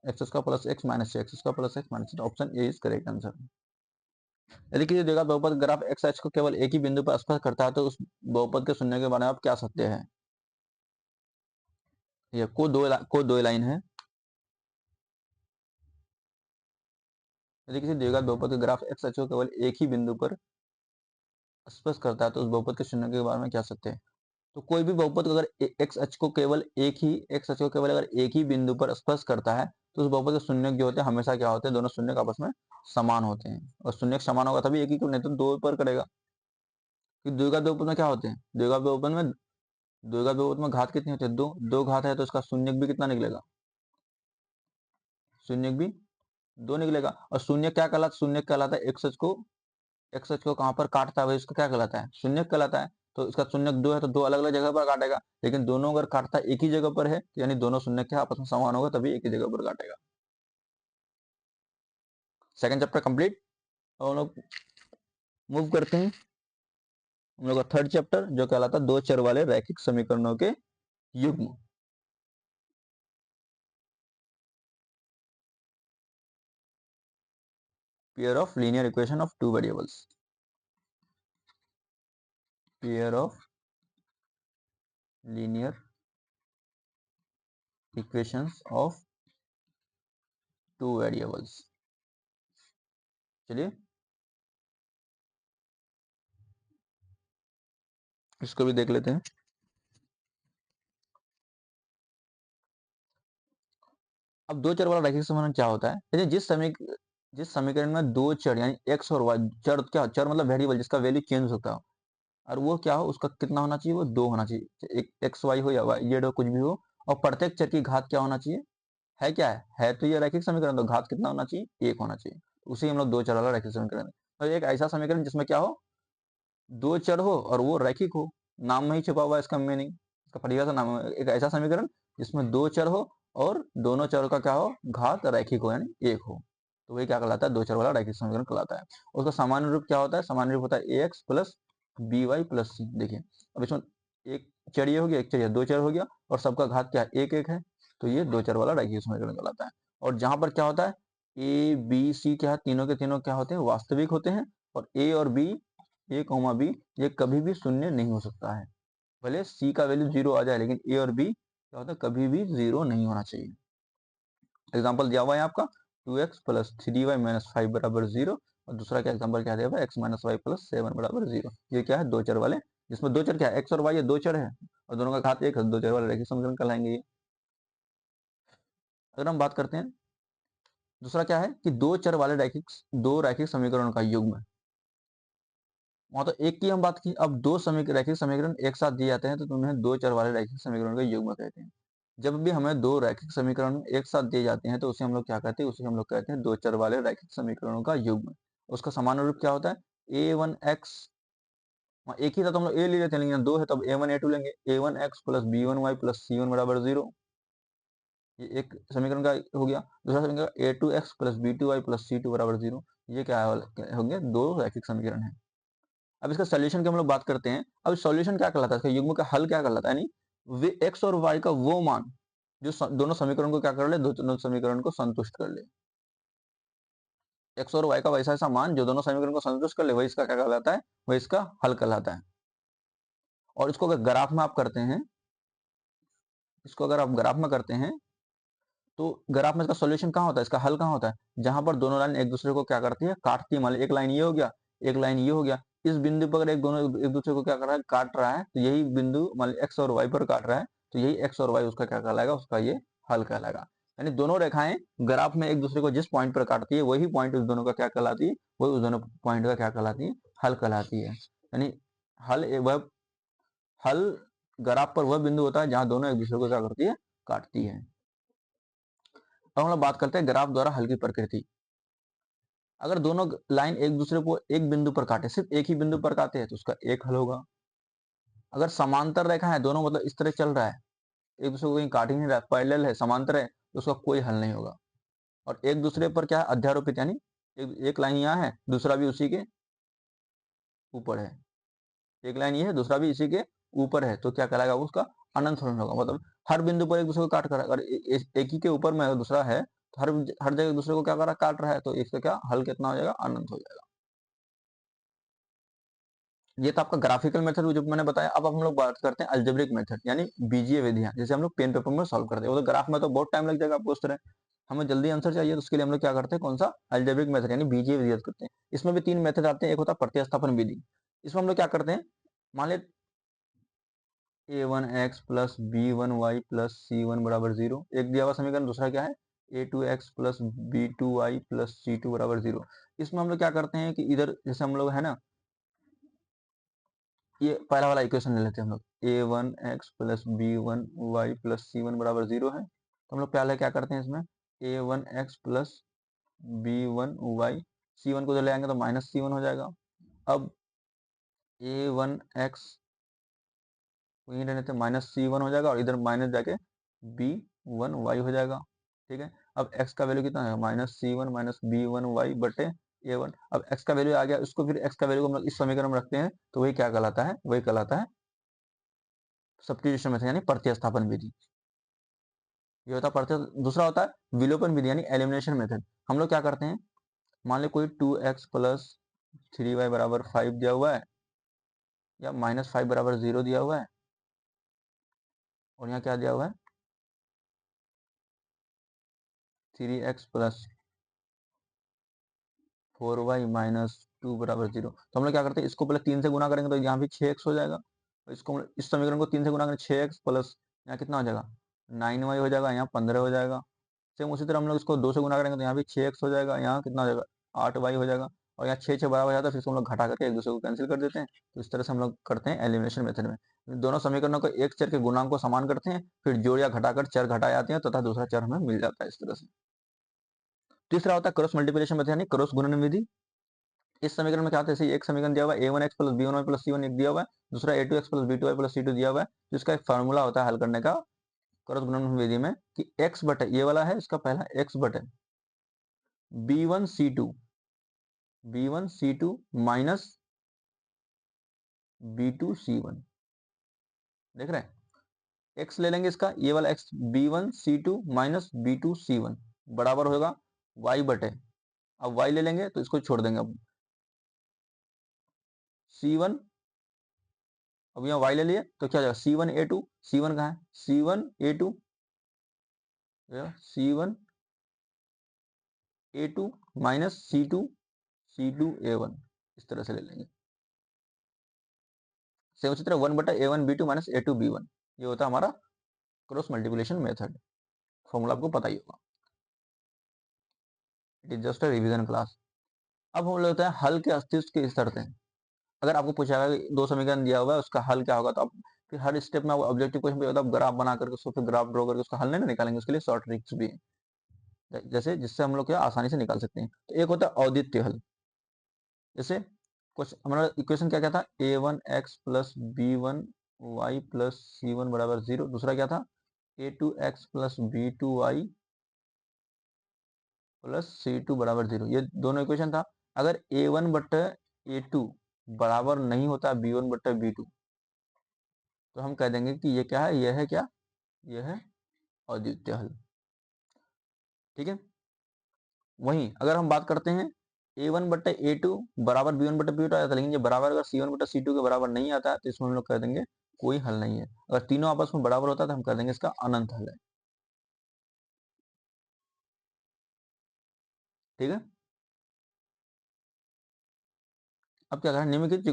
x square plus x minus 6, x square plus x minus 6। Option A is correct answer. यदि किसी द्विघात बहुपद ग्राफ एक्स अक्ष को केवल एक ही बिंदु पर स्पर्श करता है तो उस बहुपद के शून्य के बारे में आप क्या सत्य है? ये को दो लाइन है। यदि किसी द्विघात बहुपद के ग्राफ एक्स अक्ष को केवल एक ही बिंदु पर स्पर्श करता है तो उस बहुपद के शून्य के बारे में क्या सत्य है? तो कोई भी बहुपद अगर एक्स अक्ष को केवल एक्स अक्ष को केवल अगर एक ही बिंदु पर स्पर्श करता है तो उस बहुपद के शून्य जो होते हैं हमेशा क्या होते हैं, दोनों शून्य आपस में समान होते हैं। और शून्य समान होगा तभी एक ही को, नहीं तो दो पर करेगा। कि द्विघात बहुपद में क्या होते हैं, द्विघात बहुपद में घात कितनी होती है, दो। दो घात है तो इसका शून्य भी कितना निकलेगा, शून्य भी 2 निकलेगा। और शून्य कहलाता है एक्स अक्ष को कहां पर काटता है, इसको क्या कहलाता है, शून्य कहलाता है। तो इसका शून्य 2 है तो दो अलग अलग जगह पर काटेगा, लेकिन दोनों अगर काटता एक ही जगह पर है तो यानी दोनों शून्य क्या आपस में समान होगा, तभी एक ही जगह पर काटेगा। Second chapter complete. और हम लोग मूव करते हैं हम लोग का थर्ड चैप्टर जो कहलाता है दो चर वाले रैखिक समीकरणों के युग्म। Pair of linear equation of two variables, pair of linear equations of two variables. चलिए इसको भी देख लेते हैं। अब दो चर वाला रैखिक समीकरण क्या होता है? देखिए जिस समीकरण में दो चर यानी एक्स और वाई, चर क्या, चर मतलब वेरिएबल जिसका वैल्यू चेंज होता हो, और वो क्या हो, उसका कितना होना चाहिए, वो दो होना चाहिए, एक एक्स वाई हो या वाई जेड हो, कुछ भी हो, और प्रत्येक चर की घात क्या होना चाहिए, है क्या है तो ये रैखिक समीकरण, तो घात कितना होना चाहिए, एक होना चाहिए। उसी हम लोग दो चर वाला रैखिक समीकरण है। तो एक ऐसा समीकरण जिसमें क्या हो, दो चर हो और वो रैखिक हो, नाम में ही छुपा हुआ है इसका मीनिंग, इसका परिभाषा नाम है। एक ऐसा समीकरण जिसमें दो चर हो और दोनों चरों का क्या हो, घात रैखिक हो यानी एक हो, तो वही क्या कहलाता है, दो चर वाला रैखिक समीकरण कहलाता है। उसका सामान्य रूप क्या होता है, सामान्य रूप होता है A X plus B Y plus C. देखिए अब इसमें एक चर ये हो गया, एक चर, दो चर हो गया, और सबका घात क्या है, एक एक है, तो ये दो चर वाला रैखिक समीकरण कहलाता है। और जहां पर क्या होता है, ए बी सी क्या है, तीनों के तीनों क्या होते हैं, वास्तविक होते हैं, और ए और बी, ए कॉमा बी, ये कभी भी शून्य नहीं हो सकता है। भले सी का वैल्यू जीरो आ जाए, लेकिन ए और बी क्या होता है, कभी भी जीरो नहीं होना चाहिए। एग्जाम्पल दिया हुआ है आपका 2x प्लस 3y माइनस 5 बराबर जीरो, और दूसरा क्या एग्जाम्पल क्या दिया हुआ है, x माइनस वाई प्लस 7 बराबर जीरो। ये क्या है, दो चर वाले, जिसमें दो चर क्या है, x और y, ये दो चर है और दोनों का घात एक है, दो चर वाले रैखिक समीकरण कहलाएंगे ये। अगर हम बात करते हैं दूसरा क्या है कि दो चर वाले दो रैखिक समीकरणों का युग्म। वहां तो एक की हम बात की, अब दो रैखिक समीकरण एक साथ दिए जाते हैं तो उन्हें दो चर वाले रैखिक समीकरण का युग्म कहते हैं। जब भी हमें दो रैखिक समीकरण एक साथ दिए जाते हैं तो उसे हम लोग क्या कहते हैं, उसे हम लोग कहते हैं दो चर वाले रैखिक समीकरणों का युग्म। उसका सामान्य रूप क्या होता है, ए वन एक्स, एक ही था तो हम लोग ए ले लेते हैं, लेकिन दो है तब ए वन ए टू लेंगे, A one X plus B one Y plus C one बराबर जीरो। ये एक समीकरण का हो गया। दूसरा समीकरण A two X plus B two Y plus C two बराबर जीरो। ये क्या हो गया, दो रैखिक समीकरण है। अब इसका सोल्यूशन की हम लोग बात करते हैं। अब सोल्यूशन क्या कहलाता है, इसका युग्म का हल क्या कहलाता है, यानी वे एक्स और वाई का वो मान जो दोनों समीकरण को क्या कर ले, दोनों समीकरण को संतुष्ट कर ले। एक्स और वाई का वैसा ऐसा मान जो दोनों समीकरण को संतुष्ट कर ले, वही इसका क्या कहलाता है, वही इसका हल कहलाता है। और इसको अगर ग्राफ में आप करते हैं, इसको अगर आप ग्राफ में करते हैं तो ग्राफ में इसका सोल्यूशन कहाँ होता है, इसका हल कहाँ होता है, जहां पर दोनों लाइन एक दूसरे को क्या करती है, काटती है। मान लो एक लाइन ये हो गया, एक लाइन ये हो गया, इस बिंदु पर अगर एक दूसरे को क्या कर रहा है, काट रहा है, तो यही बिंदु मान लो एक्स और वाई पर काट रहा है, तो यही एक्स और वाई उसका क्या कहलाएगा, उसका ये हल कहलाएगा। यानी दोनों रेखाएं ग्राफ में एक दूसरे को जिस पॉइंट पर काटती है, वही पॉइंट उस दोनों का क्या कहलाती है, वही उस दोनों पॉइंट का क्या कहलाती है, हल कहलाती है। यानी हल वह हल ग्राफ पर वह बिंदु होता है जहां दोनों एक दूसरे को क्या करती है, काटती है। अब हम लोग बात करते हैं ग्राफ द्वारा हल की प्रकृति। अगर दोनों लाइन एक दूसरे को एक बिंदु पर काटे, सिर्फ एक ही बिंदु पर काटे हैं, तो उसका एक हल होगा। अगर समांतर रेखा है, दोनों मतलब इस तरह चल रहा है, एक दूसरे को कहीं काट ही नहीं रहा, पैरेलल है, समांतर है, तो उसका कोई हल नहीं होगा। और एक दूसरे पर क्या है, अध्यारोपित, यानी एक लाइन यहाँ है, दूसरा भी उसी के ऊपर है, एक लाइन ये है, दूसरा भी इसी के ऊपर है, तो क्या कहलाएगा, उसका अनंत फलन होगा। मतलब हर बिंदु पर एक दूसरे को काट कर, अगर एक ही के ऊपर में दूसरा है, तो हर हर जगह दूसरे को क्या कर रहा है, काट रहा है, तो इसका क्या हल कितना हो जाएगा, अनंत हो जाएगा। ये तो आपका ग्राफिकल मेथड जो मैंने बताया। अब हम लोग बात करते हैं अल्जेब्रिक मेथड, यानी बीजीय विधियां, जैसे हम लोग पेन पेपर में सॉल्व करते हैं। वो तो ग्राफ में तो बहुत टाइम लग जाएगा आपको उस तरह, हमें जल्दी आंसर चाहिए, तो उसके लिए हम लोग क्या करते हैं, कौन सा, अल्जेब्रिक मेथड यानी बीजीय विधि करते हैं। इसमें भी तीन मेथड आते हैं, एक होता है प्रतिस्थापन विधि। इसमें हम लोग क्या करते हैं, मान ले A one X plus B one Y plus C one बराबर जीरो, एक दिया हुआ समीकरण। दूसरा क्या है, A two X plus B two Y plus C two बराबर जीरो। इसमें हम लोग क्या करते हैं कि इधर जैसे हम लोग है ना, ये पहला वाला इक्वेशन ले लेते हैं हम लोग, A one X plus B one Y plus C one बराबर जीरो है, तो हम लोग पहले क्या करते हैं, इसमें A one X plus B one Y, C one को जो ले आएंगे तो माइनस सी वन हो जाएगा। अब ए वन एक्स वहीं रहने थे, माइनस सी वन हो जाएगा, और इधर माइनस जाके बी वन वाई हो जाएगा। ठीक है, अब एक्स का वैल्यू कितना है, minus C one minus B one Y बटे a1। अब x का वैल्यू आ गया, उसको फिर x का वैल्यू को हम लोग इस समीकरण में रखते हैं तो वही क्या कहलाता है, वही कहलाता है सब्स्टिट्यूशन मेथड यानी प्रतिस्थापन विधि। ये होता है प्रति। दूसरा होता है विलोपन विधि यानी एलिमिनेशन मेथड। हम लोग क्या करते हैं, मान लो कोई 2x प्लस 3y बराबर 5 दिया हुआ है या -5 बराबर 0 दिया हुआ है, और यहाँ क्या दिया हुआ है 3x प्लस 4y माइनस 2 बराबर 0। तो हम लोग क्या करते हैं, इसको पहले 3 से गुना करेंगे तो यहाँ भी 6x हो जाएगा, और इसको इस समीकरण को 3 से गुना करेंगे 6x प्लस यहाँ कितना हो जाएगा 9y हो जाएगा, यहाँ 15 हो जाएगा। सेम उसी तरह हम लोग इसको 2 से गुना करेंगे तो यहाँ भी 6x हो जाएगा, यहाँ कितना हो जाएगा 8y हो जाएगा, और यहाँ 6 6 बराबर हो जाता है, फिर इसको हम लोग घटा करके एक दूसरे को कैंसिल कर देते हैं। तो इस तरह से हम लोग करते हैं एलिमिनेशन मेथड में, दोनों समीकरणों को एक चर के गुणांक को समान करते हैं, फिर जोड़ या घटाकर चर घटाए जाते हैं तथा दूसरा चर हमें मिल जाता है इस तरह से। तीसरा होता है क्रॉस मल्टीप्लिकेशन मेथड यानी क्रॉस गुणन विधि। इस समीकरण में क्या होता है, जैसे एक समीकरण दिया हुआ है a1x plus b1y plus c1 एक दिया हुआ है, दूसरा a2x plus b2y plus c2 दिया हुआ है, जिसका एक फार्मूला होता है हल करने का क्रॉस गुणन विधि में कि x बटे ये वाला है इसका पहला x बटे b1c2 माइनस b2c1। देख रहे हैं, x ले लेंगे इसका ये वाला x b1c2 माइनस b2c1 बराबर होगा y बटे, अब y ले लेंगे तो इसको छोड़ देंगे, अब c1, अब यहाँ y ले लिए तो क्या हो जाएगा c1a2, c1 कहाँ है c1a2, c1a2 माइनस c2a1 इस तरह से ले लेंगे। सेम उसी तरह 1 बटा a1 b2 minus a2 b1, ये होता है हमारा क्रॉस मल्टीप्लिकेशन मेथड। फॉर्मूला आपको पता ही होगा, it is just a revision class. अब हम लेते हैं हल के अस्तित्व की शर्तें। अगर आपको पूछा गया कि दो समीकरण दिया हुआ है उसका हल क्या होगा, तो आप फिर हर स्टेप में ऑब्जेक्टिव क्वेश्चन होता है, ग्राफ बना करके उसको फिर ग्राफ ड्रॉ करके उसका हल नहीं निकालेंगे, उसके लिए शॉर्ट ट्रिक्स भी है जैसे जिससे हम लोग क्या आसानी से निकाल सकते हैं। तो एक होता है औदित्य हल, जैसे कुछ हमारा इक्वेशन क्या क्या था a1x plus b1y plus c1 बराबर 0, दूसरा क्या था a2x plus b2y plus c2 बराबर 0, ये दोनों इक्वेशन था। अगर a1 बटे a2 बराबर नहीं होता b1 बटे b2 तो हम कह देंगे कि ये क्या है, यह है क्या, यह है अद्वितीय हल। ठीक है, वहीं अगर हम बात करते हैं a1 बटे a2 बराबर b1 बटे b2 आता है, लेकिन ये बराबर अगर c1 बटे c2 के बराबर नहीं आता है तो इसमें हम लोग कह देंगे कोई हल नहीं है। अगर तीनों आपस में बराबर होता है तो हम कह देंगे इसका अनंत हल है। ठीक है, अब क्या करें, निम्नलिखित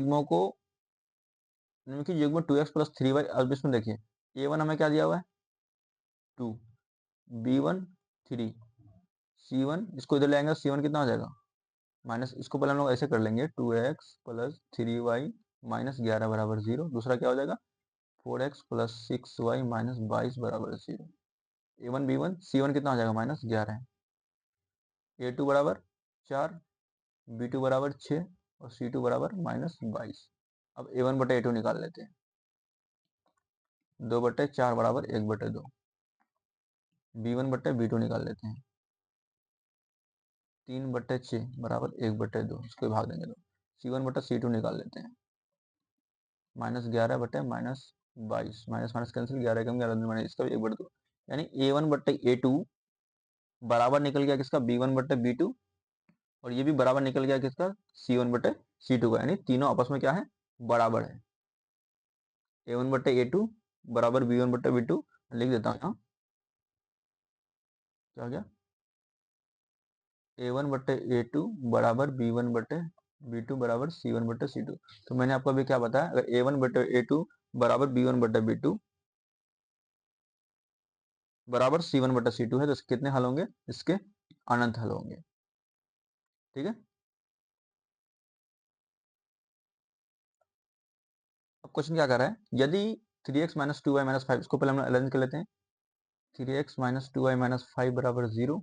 युग्म 2x प्लस 3y। अब इसमें देखिए a1 हमें क्या दिया हुआ है 2, b1 3, c1 इसको इधर ले आएंगे c1 कितना हो जाएगा माइनस, इसको पहले हम लोग ऐसे कर लेंगे 2x प्लस 3y माइनस 11 बराबर 0, दूसरा क्या हो जाएगा 4x प्लस 6y माइनस 22 बराबर 0। a1 b1 c1 कितना हो जाएगा -11, a2 बराबर 4, b2 बराबर 6 और c2 बराबर -22। अब a1 बटे a2 निकाल लेते हैं, 2 बटे 4 बराबर 1 बटे 2, b1 बटे b2 निकाल लेते हैं, 3 बटे 6 बराबर 1 बटे 2, इसको भाग देंगे तो c1 बटे c2 निकाल लेते हैं, -11 बटे -22, माइनस माइनस कैंसिल, 11 कम 11 माइनस इसका भी 1 बटे 2, यानी a1 बटे a2 बराबर निकल गया किसका b1 बटे b2, और ये भी बराबर निकल गया किसका c1 बटे c2 का, यानी तीनों आपस में क्या है बराबर है। a1 बटे a2 बराबर b1 बटे b2, लिख देता हूँ यहाँ क्या हो गया a1 बटे a2 बराबर b1 बटे b2 बराबर c1 बटे c2। तो मैंने आपको अभी क्या बताया, अगर a1 बटे a2 बराबर b1 बटे b2 बराबर c1 बटे c2 है तो इसके कितने हल होंगे, इसके अनंत हल होंगे। ठीक है, अब क्वेश्चन क्या कर रहा है, यदि 3x माइनस 2y माइनस 5, इसको पहले हम अरेंज कर लेते हैं, 3x माइनस 2y माइनस 5 बराबर 0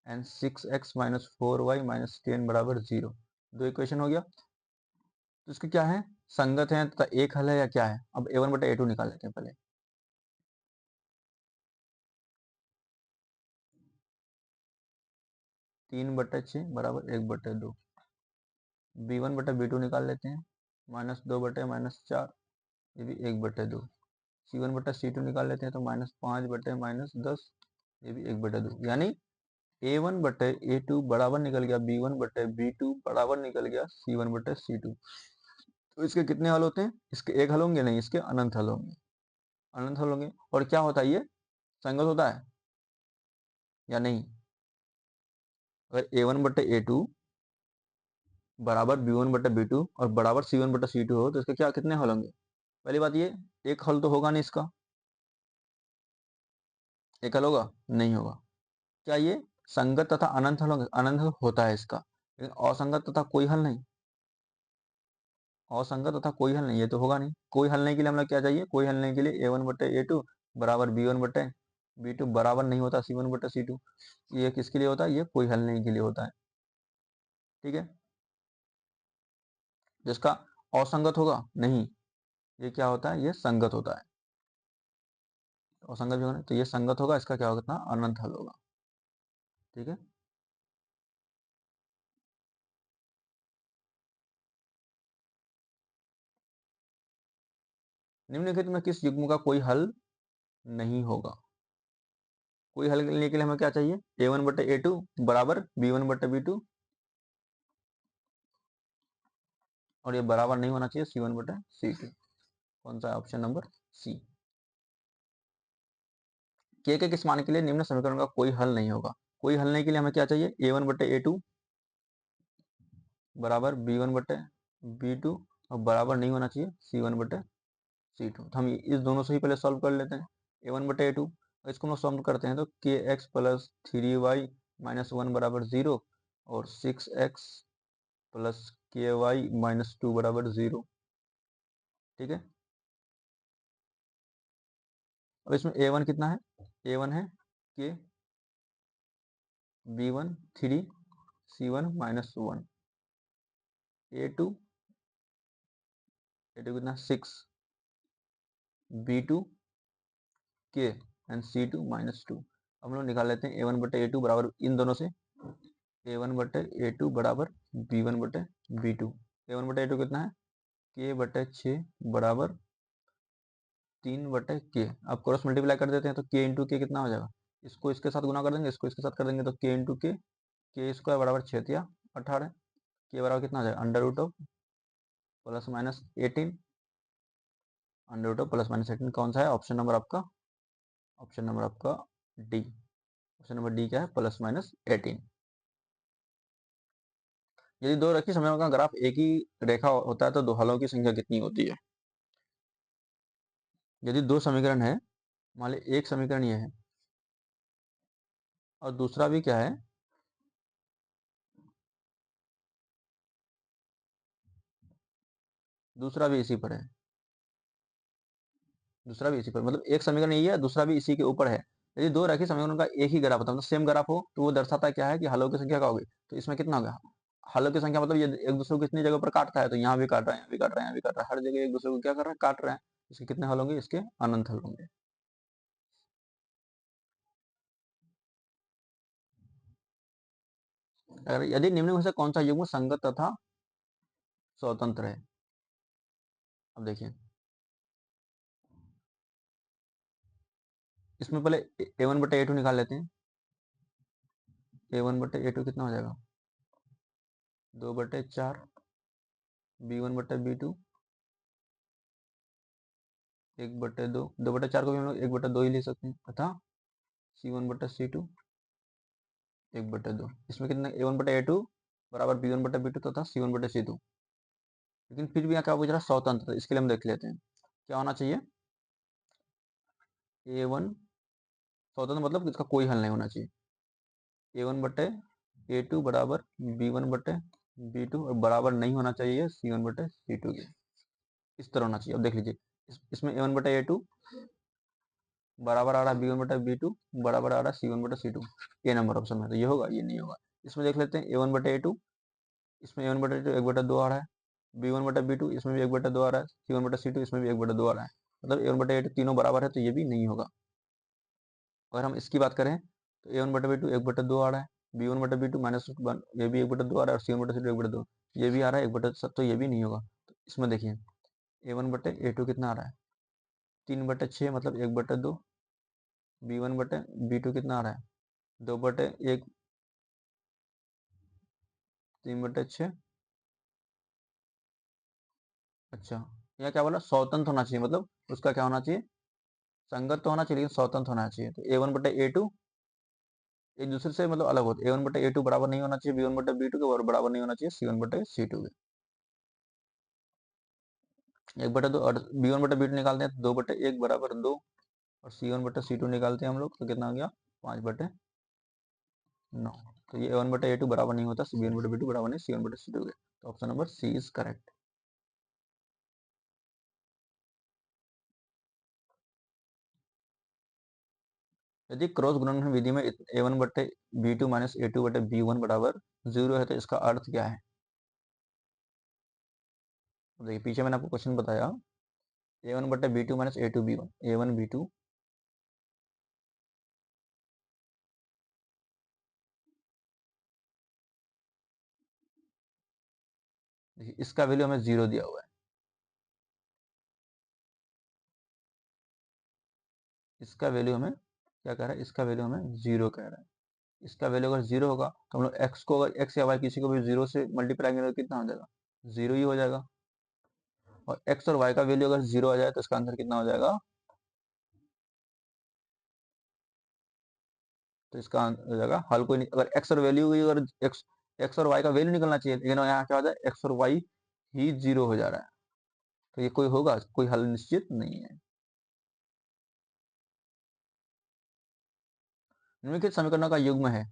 and 6x minus 4y minus 10 बराबर 0, दो इक्वेशन हो गया। तो इसके क्या है संगत है तथा एक हल है या क्या है। अब a1 बटे a2 निकाल लेते हैं पहले, 3 बटे 6 बराबर 1 बटे 2, b1/b2 निकाल लेते हैं, -2/-4, ये भी 1/2। c1/c2 निकाल लेते हैं तो -5/-10, ये भी 1/2। यानी a1/a2 बराबर निकल गया b1/b2 बराबर निकल गया c1/c2। तो इसके कितने हल होते हैं? इसके एक हल होंगे? नहीं, इसके अनंत हल होंगे। अनंत हल होंगे। और क्या होता है, ये संगत होता है या नहीं? अगर a1/a2 बराबर b1/b2 और बराबर c1/c2 हो तो इसके क्या कितने हल होंगे? पहली बात, ये एक हल तो होगा नहीं इसका। एक हल होगा? नहीं होगा। क्या ये संगत तथा अनंत हल होंगे? अनंत हल होता है इसका, लेकिन असंगत तथा कोई हल नहीं। असंगत तथा कोई हल नहीं, ये तो होगा नहीं। कोई हल नहीं के लिए हम लोग क्या चाहिए? कोई हल नहीं के लिए a1/a2 बराबर b1/b2 बराबर नहीं होता c1/c2। ये किसके लिए होता है? ये कोई हल नहीं के लिए होता है। ठीक है। जिसका असंगत होगा नहीं, ये क्या होता है? ये संगत होता है। असंगत भी होगा तो ये संगत होगा, इसका क्या होगा? अनंत हल होगा। ठीक है। निम्नलिखित में किस युग्म का कोई हल नहीं होगा? कोई हल लेने के लिए हमें क्या चाहिए? a1/a2 बराबर b1/b2 और ये बराबर नहीं होना चाहिए c1/c2। कौन सा? Option number C. के किस मान के लिए निम्न समीकरण का कोई हल नहीं होगा? कोई हल नहीं के लिए हमें क्या चाहिए? a1/a2 बराबर b1/b2 और बराबर नहीं होना चाहिए c1/c2। तो हम इस दोनों से ही पहले सॉल्व कर लेते हैं। a1/a2 इसको हम लोग सॉल्व करते हैं तो kx प्लस 3y माइनस 1 बराबर 0 और 6x प्लस ky माइनस 2 बराबर 0। ठीक है। अब इसमें a1 कितना है? a1 है k b1 3 c1 minus 1। a2 कितना? 6 b2 k and c2 minus 2। हम लोग निकाल लेते हैं a1/a2 बराबर इन दोनों से a1/a2 बराबर b1/b2। a1/a2 कितना है? k/6 बराबर 3/k। अब क्रॉस मल्टीप्लाई कर देते हैं तो k इंटू के कितना हो जाएगा? इसको इसके साथ गुना कर देंगे, इसको इसके साथ कर देंगे तो k इंटू के स्क्वायर बराबर 6×18। के बराबर कितना हो जाएगा? Under root of +-18। Under root of +-18 कौन सा है? ऑप्शन नंबर आपका डी। ऑप्शन नंबर डी क्या है? +-18। यदि दो रेखीय समीकरणों का ग्राफ एक ही रेखा होता है तो दो हलों की संख्या कितनी होती है? यदि दो समीकरण है, मान ली एक समीकरण ये है और दूसरा भी क्या है? दूसरा भी इसी पर है। दूसरा भी इसी पर, मतलब एक समीकरण यही है, दूसरा भी इसी के ऊपर है। यदि दो रेखीय समीकरणों का एक ही ग्राफ होता है, मतलब सेम ग्राफ हो, तो वो दर्शाता क्या है कि हलों की संख्या क्या होगी? तो इसमें कितना होगा? हलों की संख्या मतलब ये एक दूसरे को कितनी जगह पर काटता है, तो यहाँ भी काट रहा है, यहाँ भी काट रहा है, यहाँ भी काट रहा है, हर जगह एक दूसरे को क्या कर रहा है? काट रहा है। इसके कितने हल होंगे? इसके अनंत हल होंगे। अगर यदि निम्न में से कौन सा युग्म संगत तथा स्वतंत्र है? अब देखिए, इसमें पहले a1/a2 निकाल लेते हैं। a1/a2 कितना हो जाएगा? 2/4 b1/b2 1/2। 2/4 को भी हम लोग 1/2 ही ले सकते हैं तथा c1/c2 1/2। इसमें कितना? a1/a2 बराबर b1/b2 तथा c1/c2। लेकिन फिर भी यहाँ क्या पूछ रहा है? स्वतंत्र। इसके लिए हम देख लेते हैं क्या होना चाहिए। a1 स्वतंत्र मतलब इसका कोई हल नहीं होना चाहिए। a1/a2 बराबर b1/b2 और बराबर नहीं होना चाहिए c1/c2 के। इस तरह होना चाहिए। अब देख लीजिए, इसमें a1/a2 बराबर आ रहा है b1/b2 बराबर आ रहा है c1/c2। ए नंबर ऑप्शन में तो ये होगा, ये नहीं होगा। इसमें देख लेते हैं a1/a2, इसमें a1/a2 1/2 आ रहा है, b1/b2 इसमें भी 1/2 आ रहा है, c1/c2 इसमें भी 1/2 आ रहा है, मतलब a1/a2 तीनों बराबर है, तो ये भी नहीं होगा। अगर हम इसकी बात करें तो a1/b2 1/2 आ रहा है, b1/b2 -1 ये भी 1/2 आ रहा है और c1/c2 1/2। ये भी आ रहा है 1/7, तो ये भी नहीं होगा। तो इसमें देखिए A1/A2 कितना आ रहा है 3/6, मतलब 1/2। B1/B2 कितना आ रहा है 2/1, 3/6। अच्छा, यहाँ क्या बोला, स्वतंत्र होना चाहिए, मतलब उसका क्या होना चाहिए, संगत तो होना चाहिए लेकिन स्वतंत्र होना चाहिए। तो A1/A2 एक दूसरे से मतलब अलग होते, A1/A2 बराबर नहीं होना चाहिए B1/B2 के, और बराबर नहीं होना चाहिए C1/C2 के। 1/2 और B1/B2 निकालते हैं तो 2/1 बराबर 2, और C1/C2 निकालते हैं हम लोग तो कितना आ गया 5/9। तो ये A1/A2 बराबर नहीं होता, B1/B2 बराबर नहीं C1/C2 के। तो option number C is correct. यदि क्रॉस गुणनखंड विधि में A1/B2 माइनस A2/B1 बराबर 0 है तो इसका अर्थ क्या है। देखिए पीछे मैंने आपको क्वेश्चन बताया A1/B2 माइनस A2/B1, A1/B2 देखिए इसका वैल्यू हमें 0 दिया हुआ है, इसका वैल्यू हमें क्या कह रहा है, इसका वैल्यू हमें 0 कह रहा है। इसका वैल्यू अगर 0 होगा तो हम लोग x को, अगर x या y किसी को भी 0 से मल्टीप्लाई करेंगे तो कितना हो जाएगा 0 ही हो जाएगा। और x और y का वैल्यू अगर 0 आ जाए तो इसका आंसर कितना हो जाएगा, तो इसका आंसर हो जाएगा हल कोई नहीं। अगर x और वैल्यू अगर x और y का वैल्यू निकलना चाहिए, लेकिन यहाँ क्या हो जाए x और y ही 0 हो जा रहा है, तो ये कोई होगा, कोई हल निश्चित नहीं है। निम्नलिखित समीकरणों का युग्म है,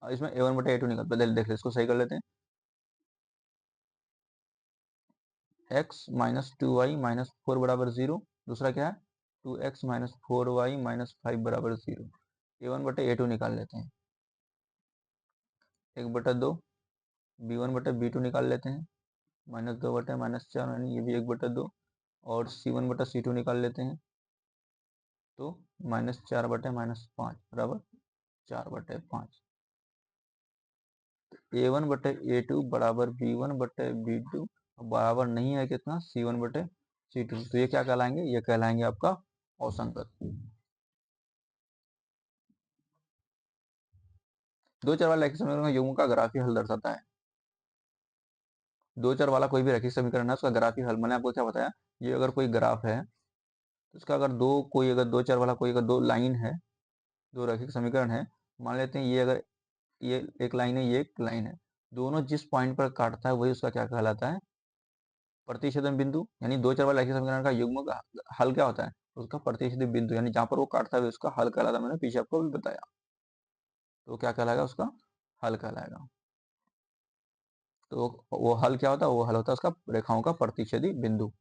और इसमें A1/A2 निकल, बदल देख ले, इसको सही कर लेते हैं। x माइनस 2y माइनस 4 बराबर 0, दूसरा क्या है 2x माइनस 4y माइनस 5 बराबर 0। A1/A2 निकाल लेते हैं, 1/2, B1/B2 निकाल लेते हैं, -2/-4, यानी ये भी 1/2, और C1/C2 निकाल लेते हैं, तो -4/-5 बराबर 4/5। A1/A2 बराबर B1/B2 बराबर नहीं है कितना C1/C2, तो ये क्या कहलाएंगे, ये कहलाएंगे आपका असंगत। दो चर वाले रैखिक समीकरण का युग्म का ग्राफीय हल दर्शाता है। दो चर वाला कोई भी रैखिक समीकरण है उसका ग्राफीय हल, मैंने आपको क्या बताया, ये अगर कोई ग्राफ है तो उसका अगर दो चर वाला कोई अगर दो लाइन है, दो रैखिक समीकरण है, मान लेते हैं ये अगर ये एक लाइन है, ये एक लाइन है, दोनों जिस पॉइंट पर काटता है वही उसका क्या कहलाता है, प्रतिच्छेदन बिंदु। यानी दो चर वाले रैखिक समीकरण का युग्म का हल क्या होता है, उसका प्रतिच्छेदन बिंदु, यानी जहां पर वो काटता है उसका हल कहलाता है, मैंने पीछे आपको भी बताया। तो क्या कहलाएगा, उसका हल कहलाएगा। तो वो हल क्या होता है, वो हल होता है उसका रेखाओं का प्रतिच्छेदी बिंदु।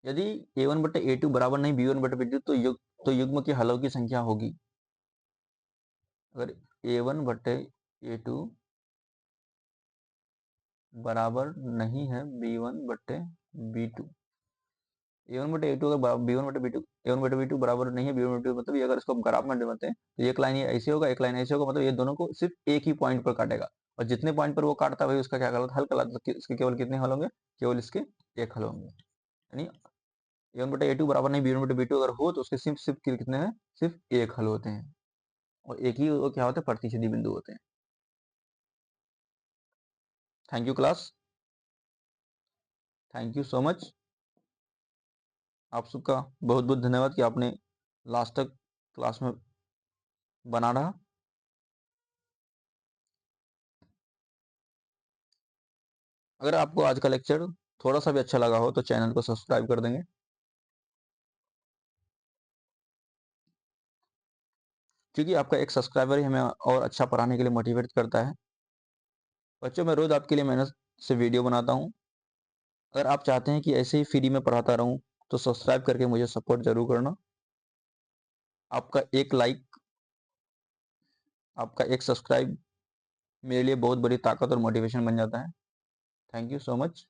यदि A1/A2 बराबर नहीं B1/B2 तो युग्म के हलों की संख्या होगी। अगर A1/A2 बराबर नहीं है B1/B2, A1/A2 अगर B1/B2 A1/B2 बराबर नहीं है B1/B2, मतलब ये अगर इसको ग्राफ में बनाते हैं तो एक लाइन ये ऐसे होगा, एक लाइन ऐसे होगा, मतलब ये दोनों को सिर्फ एक ही पॉइंट पर काटेगा, और जितने पॉइंट पर वो काटता है वही उसका क्या कहलाता है, हल कहलाता है। इसके केवल कितने हल होंगे, केवल इसके एक हल होंगे। यानी A1/A2 बराबर नहीं B1/B2 अगर हो तो उसके सिर्फ सिर्फ कितने हैं, सिर्फ एक हल होते हैं, और एक ही वो क्या होते हैं, प्रतिच्छेदी बिंदु होते हैं। Thank you class, thank you so much. आप सबका बहुत बहुत धन्यवाद कि आपने लास्ट तक क्लास में बना रहा। अगर आपको आज का लेक्चर थोड़ा सा भी अच्छा लगा हो तो चैनल को सब्सक्राइब कर देंगे, क्योंकि आपका एक सब्सक्राइबर ही हमें और अच्छा पढ़ाने के लिए मोटिवेट करता है। बच्चों मैं रोज आपके लिए मेहनत से वीडियो बनाता हूँ। अगर आप चाहते हैं कि ऐसे ही फ्री में पढ़ाता रहूं तो सब्सक्राइब करके मुझे सपोर्ट जरूर करना। आपका एक लाइक, आपका एक सब्सक्राइब मेरे लिए बहुत बड़ी ताकत और मोटिवेशन बन जाता है। Thank you so much.